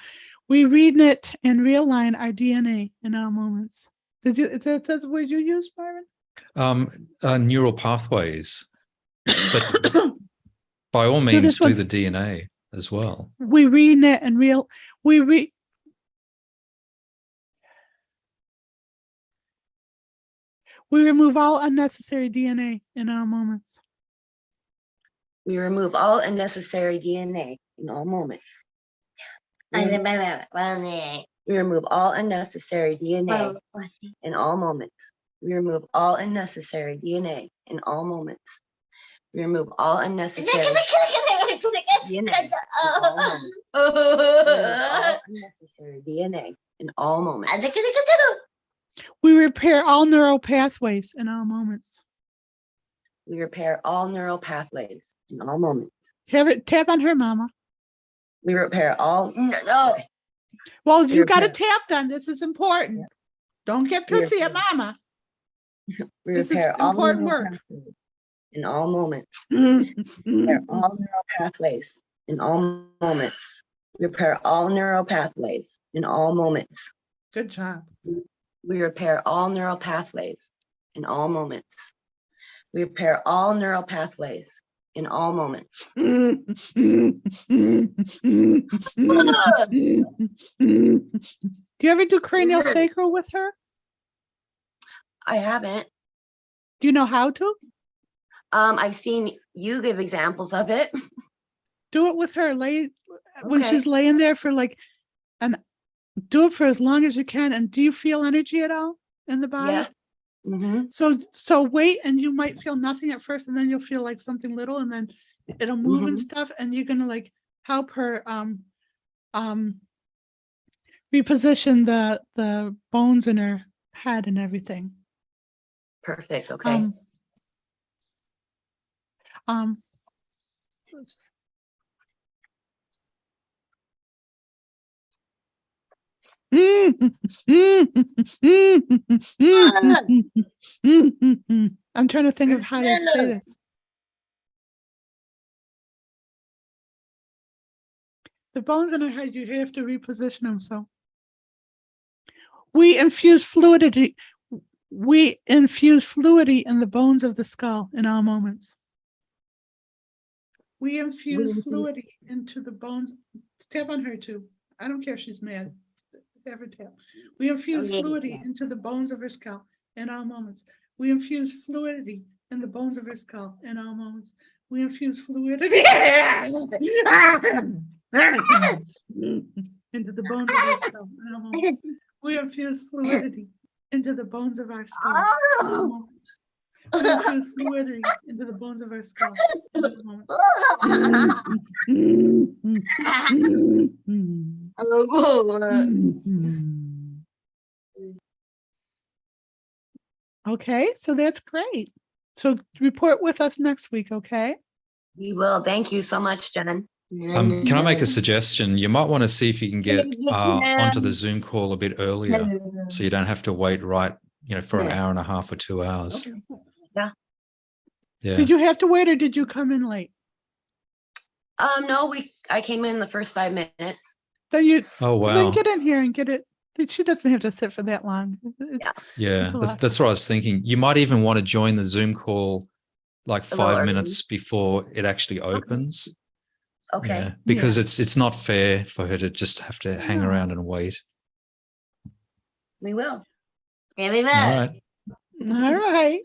we reknit and realign our DNA in all moments. Is that the word you use, Byron? Neural pathways, but by all means, do the DNA as well. We reknit and we remove all unnecessary DNA in all moments. We remove all unnecessary DNA in all moments. We remove all unnecessary DNA in all moments. We remove all unnecessary DNA in all moments. We remove all unnecessary DNA in all moments. We remove all unnecessary DNA in all moments. We repair all neural pathways in all moments. We repair all neural pathways in all moments. Have it tap on her, Mama. We repair all. Well, We you got to repair- tap done. This is important. Don't get We pissy at repair- mama. We This is repair all important neural work. pathways in all moments. Repair all neural pathways in all moments. Repair all neural pathways in all moments. Good job. We repair all neural pathways in all moments. We repair all neural pathways in all moments. Do you ever do cranial sacral with her? I haven't. Do you know how to? I've seen you give examples of it. Do it with her. When Okay. she's laying there for like, and do it for as long as you can. And do you feel energy at all in the body? Yeah. Mm-hmm. So wait, and you might feel nothing at first, and then you'll feel like something little, and then it'll move and stuff, and you're gonna like help her reposition the bones in her head and everything. Perfect. Okay. I'm trying to think of how to say this. The bones in her head, you have to reposition them. So we infuse fluidity. We infuse fluidity in the bones of the skull in all moments. We infuse fluidity into the bones. Tap on her too. I don't care if she's mad. Have her tap. We infuse fluidity into the bones of her skull in all moments. We infuse fluidity in the bones of her skull in all moments. We infuse fluidity into the bones of her skull in all moments. We infuse fluidity into the bones of our skull in all moments. We infuse fluidity into the bones of our skull in all moments. Okay, so that's great. So report with us next week, okay? We will. Thank you so much, Jen. Can I make a suggestion? You might want to see if you can get onto the Zoom call a bit earlier, so you don't have to wait for an hour and a half or 2 hours. Okay. Yeah. Yeah. Did you have to wait, or did you come in late? No, I came in the first 5 minutes. Then Oh wow. Then get in here and get it. She doesn't have to sit for that long. Yeah, that's what I was thinking. You might even want to join the Zoom call like 5 minutes before it actually opens. Okay. Yeah, because it's not fair for her to just have to hang around and wait. We will. Yeah, we will. All right. All right.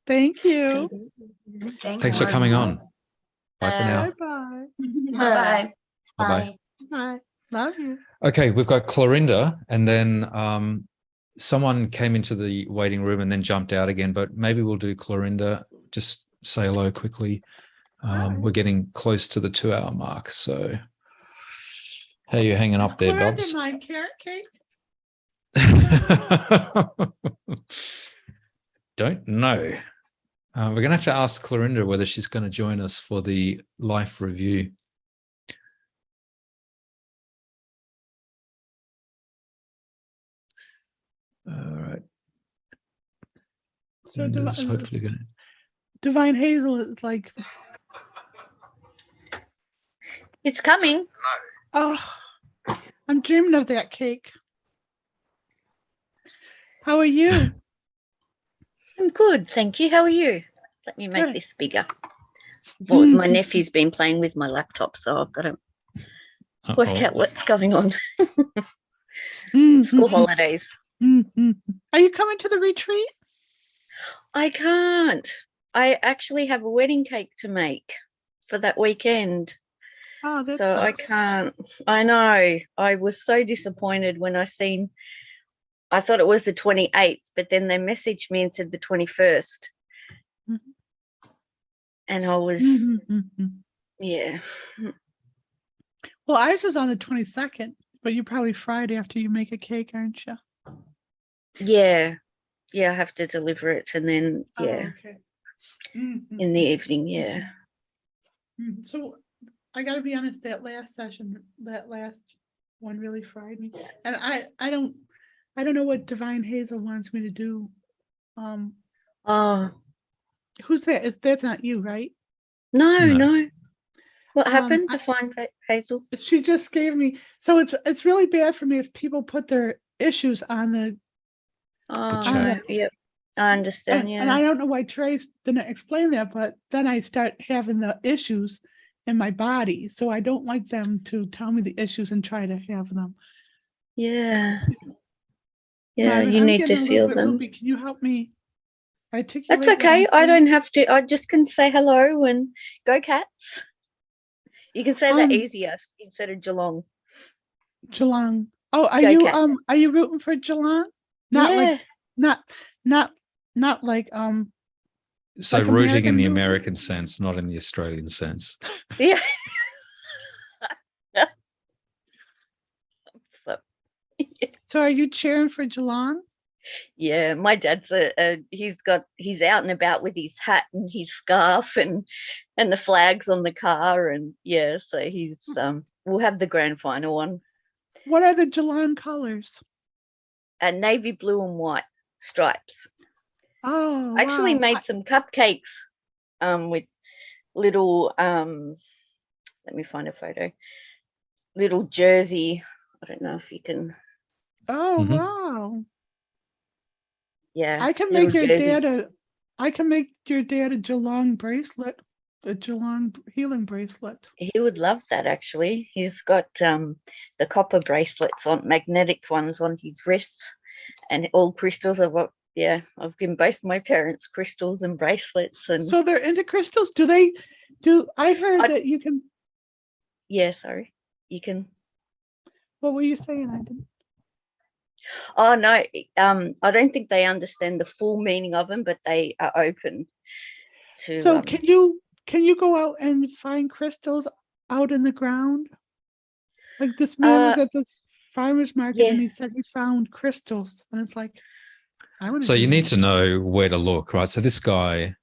Thank you. Thanks for coming on. Bye for now. Bye-bye. Bye-bye. Bye-bye. Bye. Love you. Okay, we've got Clorinda, and then someone came into the waiting room and then jumped out again, but maybe we'll do Clorinda. Just say hello quickly. We're getting close to the 2-hour mark, so how are you hanging up there, Clorinda, Bobs? my carrot cake? Don't know. We're going to have to ask Clorinda whether she's going to join us for the life review. All right. So Hopefully going to... Divine Hazel is like, it's coming. oh, I'm dreaming of that cake. How are you? I'm good, thank you. How are you? Let me make this bigger. Well, my nephew's been playing with my laptop, so I've got to work out what's going on. School holidays. Are you coming to the retreat? I can't. I actually have a wedding cake to make for that weekend. Oh, that's so I can't. I know. I was so disappointed when I thought it was the 28th, but then they messaged me and said the 21st. And I was, yeah. Well, ours is on the 22nd, but you're probably fried after you make a cake, aren't you? Yeah. Yeah, I have to deliver it and then, Oh, yeah. okay. In the evening, yeah. So I got to be honest. That last one really fried me, and I don't know what Divine Hazel wants me to do. Who's that? That's not you, right? No. What happened to find Hazel? She just gave me. So it's really bad for me if people put their issues on the. Yep. I understand. And I don't know why Trace didn't explain that, but then I start having the issues in my body. So I don't like them to tell me the issues and try to have them. Yeah. Yeah, You need to feel them. Loopy. Can you help me articulate? That's okay. I don't have to. I just can say hello and go cats. You can say that easier instead of Geelong. Geelong. Oh, are you rooting for Geelong? Not like So like rooting in the movie? American sense, not in the Australian sense. Yeah. So are you cheering for Geelong? Yeah, my dad's he's out and about with his hat and his scarf and the flags on the car, and so he's we'll have the grand final on. What are the Geelong colors? Navy blue and white stripes. Oh, I actually made some cupcakes with little let me find a photo. Little jersey. I don't know if you can. Oh, wow. Yeah. I can make your dad a Geelong bracelet, a Geelong healing bracelet. He would love that, actually. He's got the copper bracelets on, magnetic ones on his wrists, and all crystals. I've given both my parents crystals and bracelets. And so they're into crystals. I heard that you can. Yeah, sorry. You can. What were you saying? I didn't. Oh no, I don't think they understand the full meaning of them, but they are open to. So can you go out and find crystals out in the ground? Like this man was at this farmer's market and he said he found crystals, and it's like, I want to. So you need to know where to look, right? So this guy,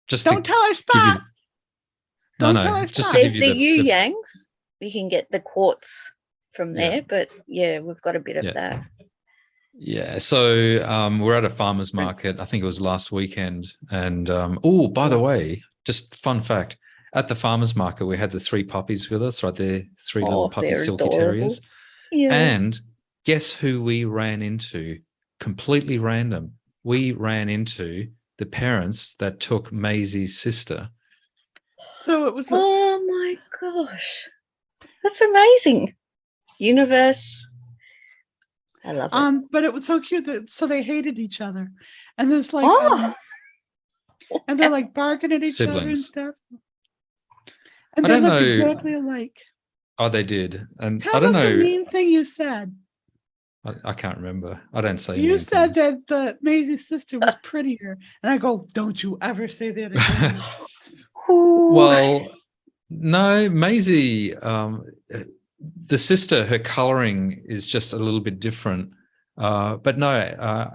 don't tell our spot. Don't tell our spot. There's the Yu-Yangs. We can get the quartz from there, but we've got a bit of that. Yeah, so we're at a farmer's market. I think it was last weekend. And by the way, just fun fact, at the farmer's market, we had the 3 puppies with us, right there, 3 little puppy silky terriers. Yeah. And guess who we ran into? Completely random. We ran into the parents that took Maisie's sister. So it was. Oh my gosh, that's amazing. Universe. I love it. But it was so cute that they hated each other, and there's like, and they're like barking at each other and stuff. And they looked exactly alike. Oh, they did. And Tell I don't know the mean thing you said. I can't remember. I don't say. You said that the Maisie's sister was prettier, and I go, "Don't you ever say that again." Well, no, Maisie. The sister, her coloring is just a little bit different. But no,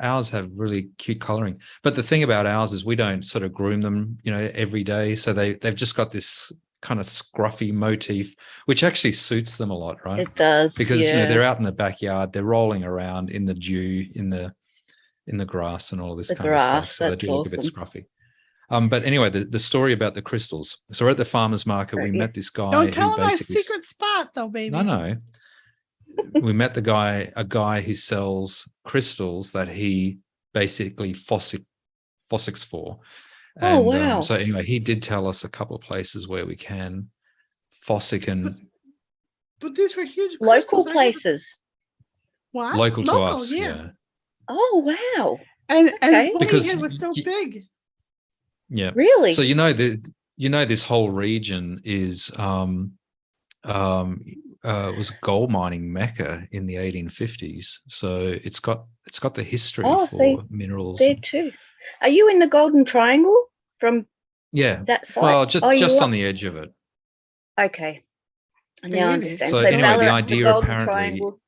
ours have really cute coloring. But the thing about ours is we don't sort of groom them, every day. So they've just got this kind of scruffy motif, which actually suits them a lot, right? It does. Because they're out in the backyard, they're rolling around in the dew, in the grass and all this kind of stuff. So they do look a bit scruffy. But anyway, the story about the crystals. So we're at the farmer's market. We met this guy. Don't tell him our secret spot, though, baby. No. We met a guy who sells crystals that he basically fossics for. And, wow. So anyway, he did tell us a couple of places where we can fossick and. But these were huge local places. What? Local to us, yeah. Oh wow! And because it was so big. Yeah. Really? So this whole region is was a gold mining mecca in the 1850s. So it's got the history for minerals. There too. Are you in the Golden Triangle from that side? Well, just on the edge of it. Okay. Now I understand. So anyway, Ballarat, the idea the Golden apparently Triangle.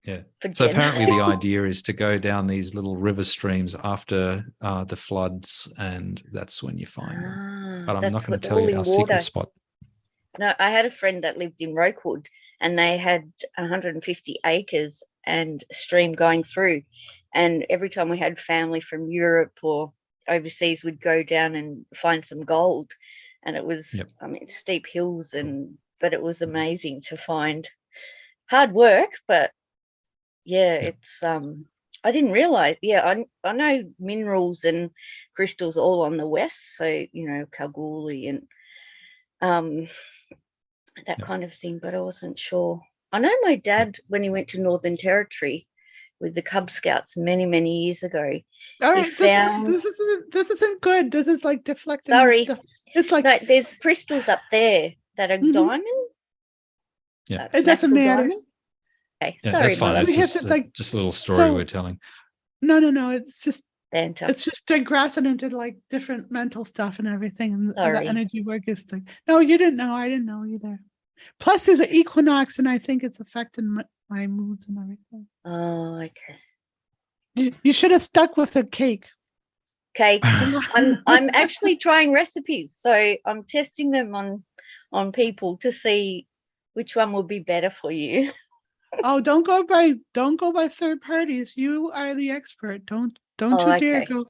Yeah. So apparently the idea is to go down these little river streams after the floods, and that's when you find them. But I'm not going to tell you our secret spot. No, I had a friend that lived in Rokewood, and they had 150 acres and a stream going through. And every time we had family from Europe or overseas, we'd go down and find some gold. And it was, I mean, steep hills, but it was amazing to find. Hard work, but it's I didn't realize. I know minerals and crystals all on the west, so you know, Kalgoorlie and that kind of thing, but I wasn't sure. I know my dad, when he went to Northern Territory with the Cub Scouts many years ago. All right, this isn't good. This is like deflecting. Sorry, stuff. It's like no, there's crystals up there that are diamond. Yeah, it doesn't matter. Diamond. Okay, yeah, sorry, that's fine. That's Mother. just a little story we're telling. No. It's just Banter. It's just digressing into like different mental stuff and everything, and the energy work is like. No, you didn't know. I didn't know either. Plus, there's an equinox, and I think it's affecting my moods and everything. Oh, okay. You should have stuck with the cake. Cake. I'm actually trying recipes, so I'm testing them on people to see which one will be better for you. Oh, don't go by third parties. You are the expert. Don't you dare go,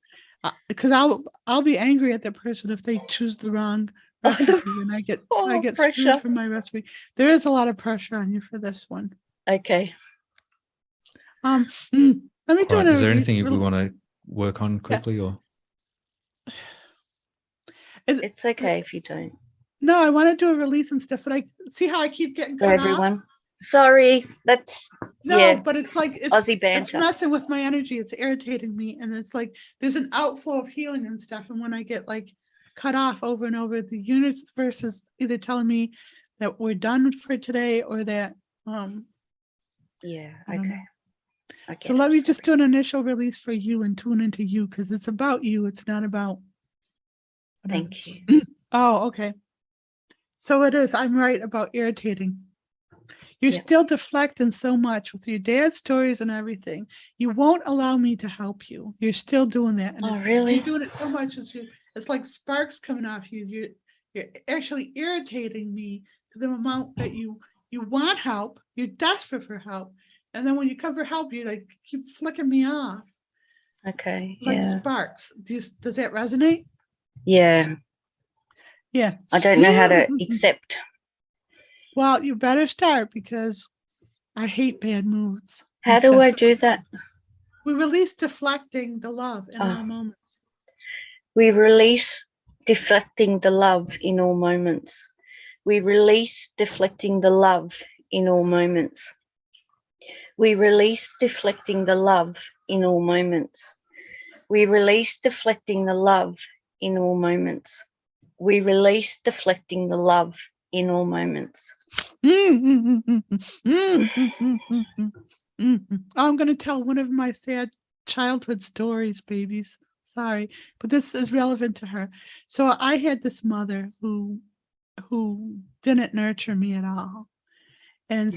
because I'll be angry at that person if they choose the wrong recipe and I get screwed from my recipe. There is a lot of pressure on you for this one. Okay. Let me do it. Is there anything we want to work on quickly, or it's okay if you don't? No, I want to do a release and stuff, but I see how I keep getting cut everyone. off. Sorry, that's but it's like Aussie banter. It's messing with my energy. It's irritating me, and it's like there's an outflow of healing and stuff. And when I get like cut off over and over, the universe is either telling me that we're done for today or that okay. So let me just do an initial release for you and tune into you, because it's about you. It's not about. Thank you. Oh, okay. So it is. I'm right about irritating. You're still deflecting so much with your dad's stories and everything. You won't allow me to help you. You're still doing that. And really? You're doing it so much it's like sparks coming off you. You're actually irritating me to the amount that you want help. You're desperate for help. And then when you come for help, you like keep flicking me off. Okay. Like sparks. Does that resonate? Yeah. Yeah. I don't know how to accept. Well, you better start, because I hate bad moods. How do I do that? We release deflecting the love in all moments. We release deflecting the love in all moments. We release deflecting the love in all moments. We release deflecting the love in all moments. We release deflecting the love in all moments. We release deflecting the love in all moments. I'm going to tell one of my sad childhood stories, babies. Sorry, but this is relevant to her. So I had this mother who didn't nurture me at all. And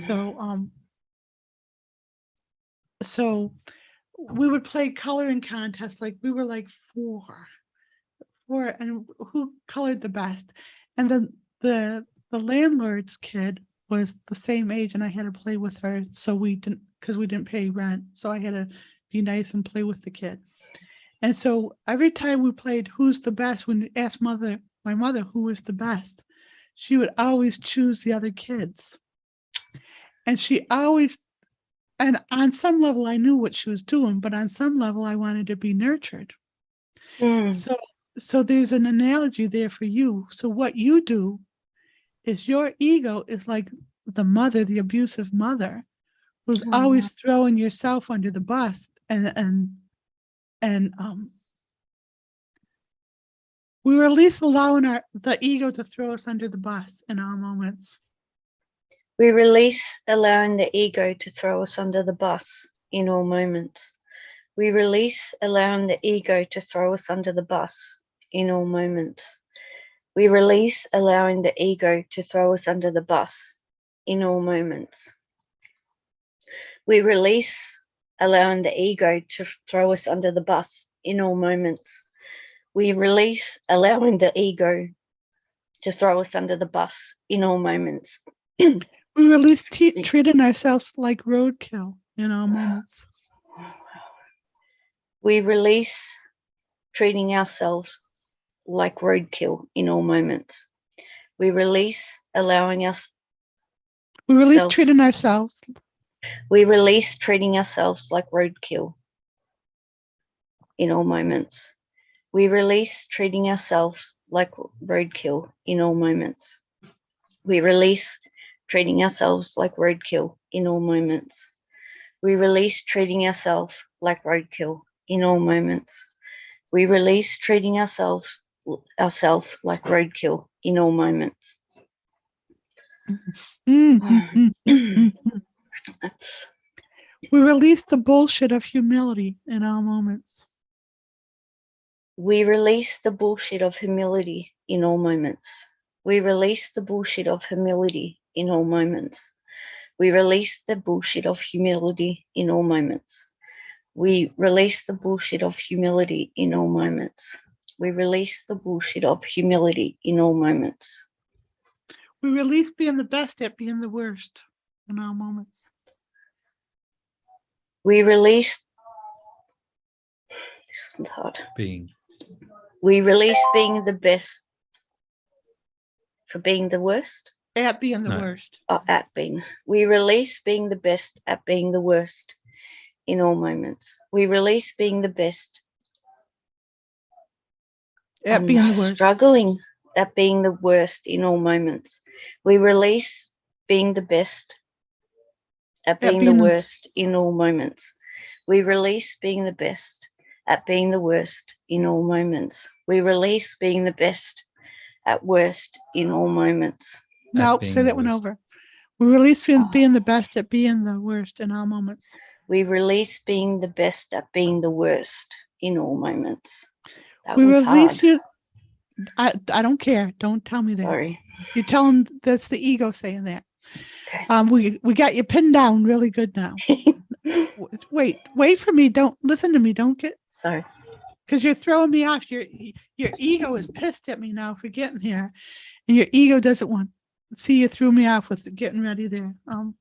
so we would play coloring contests. Like we were like four, and who colored the best. And then the landlord's kid was the same age, and I had to play with her. So we didn't pay rent. So I had to be nice and play with the kid. And so every time we played who's the best, when you asked my mother who was the best, she would always choose the other kids. And and on some level I knew what she was doing, but on some level I wanted to be nurtured. So there's an analogy there for you. So what you do is your ego is like the mother, the abusive mother, who's always throwing yourself under the bus, and we were at least allowing the ego to throw us under the bus in all moments. We release allowing the ego to throw us under the bus in all moments. We release allowing the ego to throw us under the bus in all moments. We release allowing the ego to throw us under the bus in all moments. We release allowing the ego to throw us under the bus in all moments. We release allowing the ego to throw us under the bus in all moments. We release treating ourselves like roadkill in all moments. We release treating ourselves like roadkill in all moments. We release allowing us. We release treating ourselves. We release treating ourselves like roadkill in all moments. We release treating ourselves like roadkill in all moments. We release treating ourselves like roadkill in all moments. We release treating ourselves like roadkill in all moments. We release treating ourselves like roadkill in all moments. We release the bullshit of humility in all moments. We release the bullshit of humility in all moments. We release the bullshit of humility in all moments. We release the bullshit of humility in all moments. We release the bullshit of humility in all moments. We release the bullshit of humility in all moments. We release being the best at being the worst in all moments. We release, this one's hard. We release being the best for being the worst. At being the worst. At being. We release being the best at being the worst in all moments. We release being the best at being the worst. Struggling at being the worst in all moments. We release being the best at being the worst in all moments. We release being the best at being the worst in all moments. We release being the best at worst in all moments. No, say that one over. We release being the best at being the worst in all moments. We release being the best at being the worst in all moments. We release you. I don't care. Don't tell me that. Sorry. You tell them that's the ego saying that. Okay. We got you pinned down really good now. Wait for me. Don't listen to me. Don't get. Sorry. Because you're throwing me off. Your ego is pissed at me now for getting here, and your ego doesn't want. See, you threw me off with getting ready there. Sorry.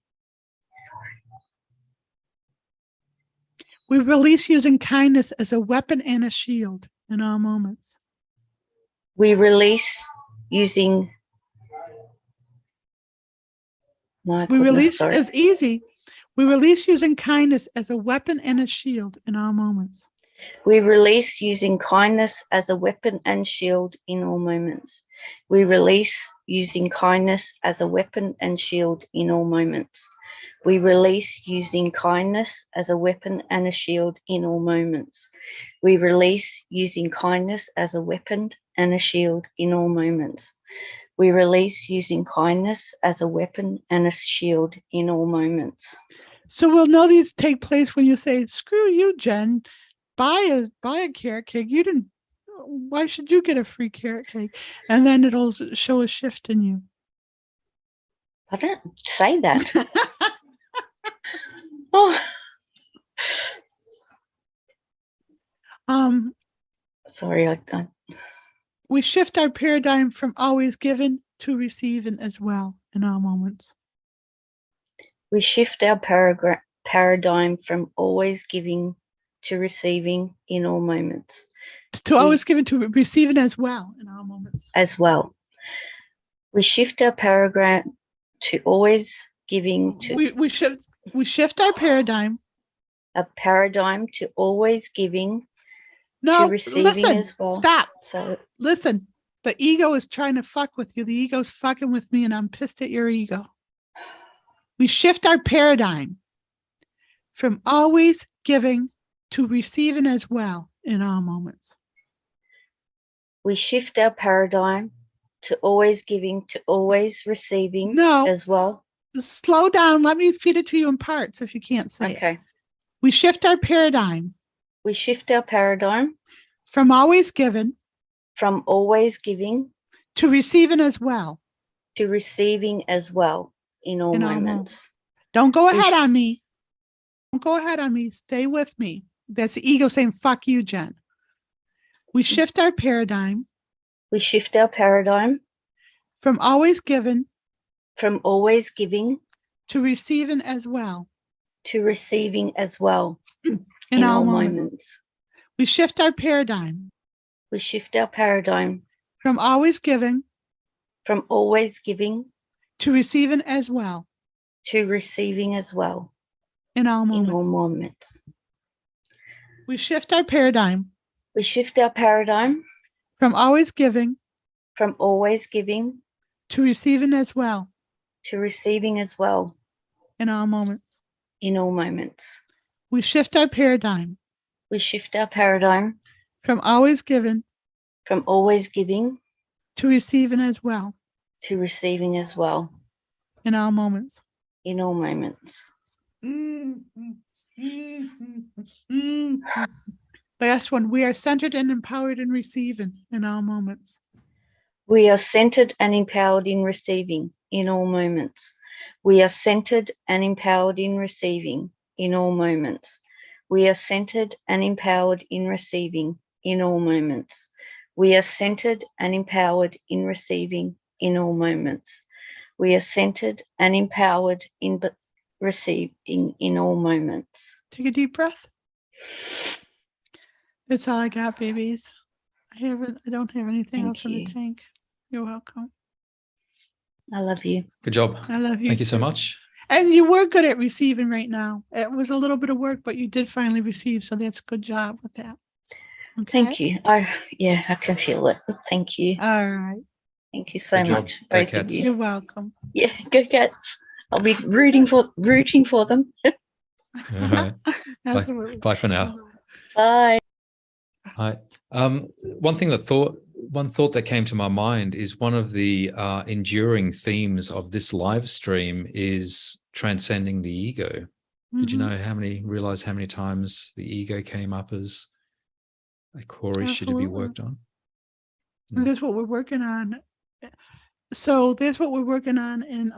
We release using kindness as a weapon and a shield in all moments. We release using. It's easy. We release using kindness as a weapon and a shield in all moments. We release using kindness as a weapon and shield in all moments. We release using kindness as a weapon and shield in all moments. We release using kindness as a weapon and a shield in all moments. We release using kindness as a weapon and a shield in all moments. We release using kindness as a weapon and a shield in all moments. So we'll know these take place when you say, screw you, Jen. Buy a carrot cake. You didn't. Why should you get a free carrot cake? And then it'll show a shift in you. I don't say that. Oh. Sorry, I we shift our paradigm from always giving to receiving as well in all moments. We shift our paradigm from always giving to receiving in all moments. Always giving to receiving as well in all moments. As well. We shift our paradigm to always giving to. We shift our paradigm. A paradigm to always giving. No, to receiving listen, as well. Stop. So listen, the ego is trying to fuck with you. The ego's fucking with me and I'm pissed at your ego. We shift our paradigm from always giving to receiving as well in all moments. We shift our paradigm to always giving to always receiving as well. Slow down. Let me feed it to you in parts if you can't say it. Okay. We shift our paradigm. We shift our paradigm from always giving. From always giving. To receiving as well. To receiving as well in all moments. Don't go ahead on me. Don't go ahead on me. Stay with me. That's the ego saying, fuck you, Jen. We shift our paradigm. We shift our paradigm. from always giving from always giving to receiving as well to receiving as well in all moments. moments. We shift our paradigm We shift our paradigm from always giving from always giving to receiving as well to receiving as well in all in all moments. moments. We shift our paradigm We shift our paradigm from always giving from always giving to receiving as well to receiving as well in all moments. in all moments. We shift our paradigm We shift our paradigm from always giving from always giving to receiving as well to receiving as well in all moments. in all moments. Last one. We are centered and empowered in receiving in all moments. We are centered and empowered in receiving in all moments. We are centered and empowered in receiving in all moments. We are centered and empowered in receiving in all moments. We are centered and empowered in receiving in all moments. We are centered and empowered in receiving in all moments. Take a deep breath. That's all I got, babies. I don't have anything Thank else in the you. tank. You're welcome. I love you. Good job. I love you. Thank you so too. much. And you were good at receiving right now. It was a little bit of work, but you did finally receive. So that's a good job with that. Okay. Thank you. Yeah, I can feel it. Thank you. All right. Thank you so Good job. much, Go both of Cats. you. You're welcome. Yeah, go Cats. I'll be rooting for them. All right. Absolutely. Bye for now. Bye. Hi. One thought that came to my mind is one of the enduring themes of this live stream is transcending the ego. Did you know realize how many times the ego came up as a core issue to be worked on? And that's what we're working on. So that's what we're working on in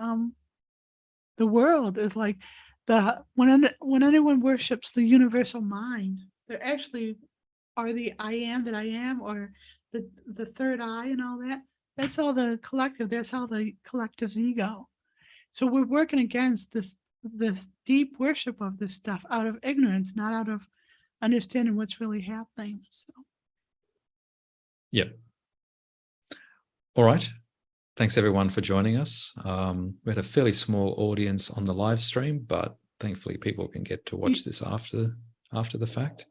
the world is like when anyone worships the universal mind, they're actually are the I am that I am, or the third eye and all that. That's all the collective. That's all the collective's ego. So we're working against this deep worship of this stuff out of ignorance, not out of understanding what's really happening. So. Yep. All right. Thanks everyone for joining us. We had a fairly small audience on the live stream, but thankfully people can get to watch this after the fact.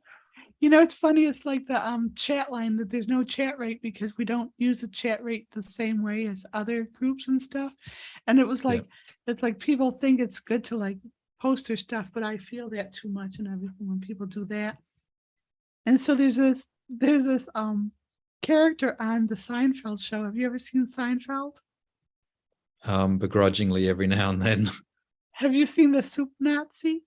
You know, it's funny. It's like the chat line that there's no chat rate because we don't use the chat rate the same way as other groups and stuff. And it was like, it's like people think it's good to like post their stuff, but I feel that too much and everything when people do that. And so there's this character on the Seinfeld show. Have you ever seen Seinfeld? Begrudgingly every now and then. Have you seen the Soup Nazi?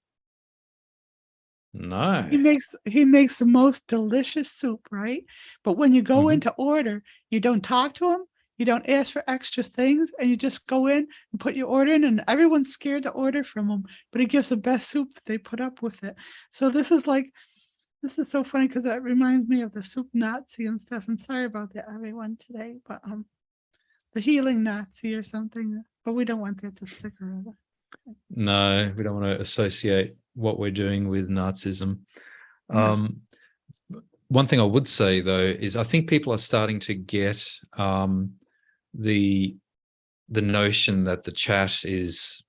No. He makes the most delicious soup, right? But when you go in to order, you don't talk to him, you don't ask for extra things, and you just go in and put your order in, and everyone's scared to order from him, but he gives the best soup that they put up with it. So this is so funny because it reminds me of the Soup Nazi and stuff. And sorry about that, everyone, today, but the healing Nazi or something. But we don't want that to stick around. No, we don't want to associate what we're doing with Nazism. One thing I would say though is I think people are starting to get the notion that the chat is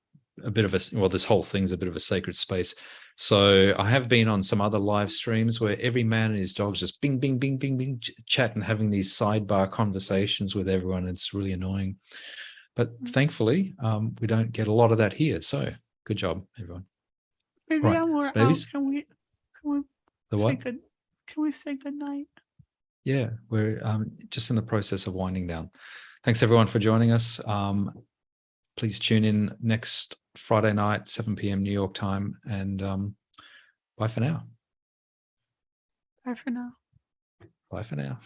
a bit of this whole thing's a bit of a sacred space. So I have been on some other live streams where every man and his dog's just bing, bing, bing, bing, bing, chat and having these sidebar conversations with everyone. It's really annoying. But thankfully, we don't get a lot of that here. So good job, everyone. Maybe Right, I'm more babies? out. Can we The say what? good? Can we say good night? Yeah, we're just in the process of winding down. Thanks everyone for joining us. Please tune in next Friday night, 7 p.m. New York time, and bye for now. Bye for now. Bye for now.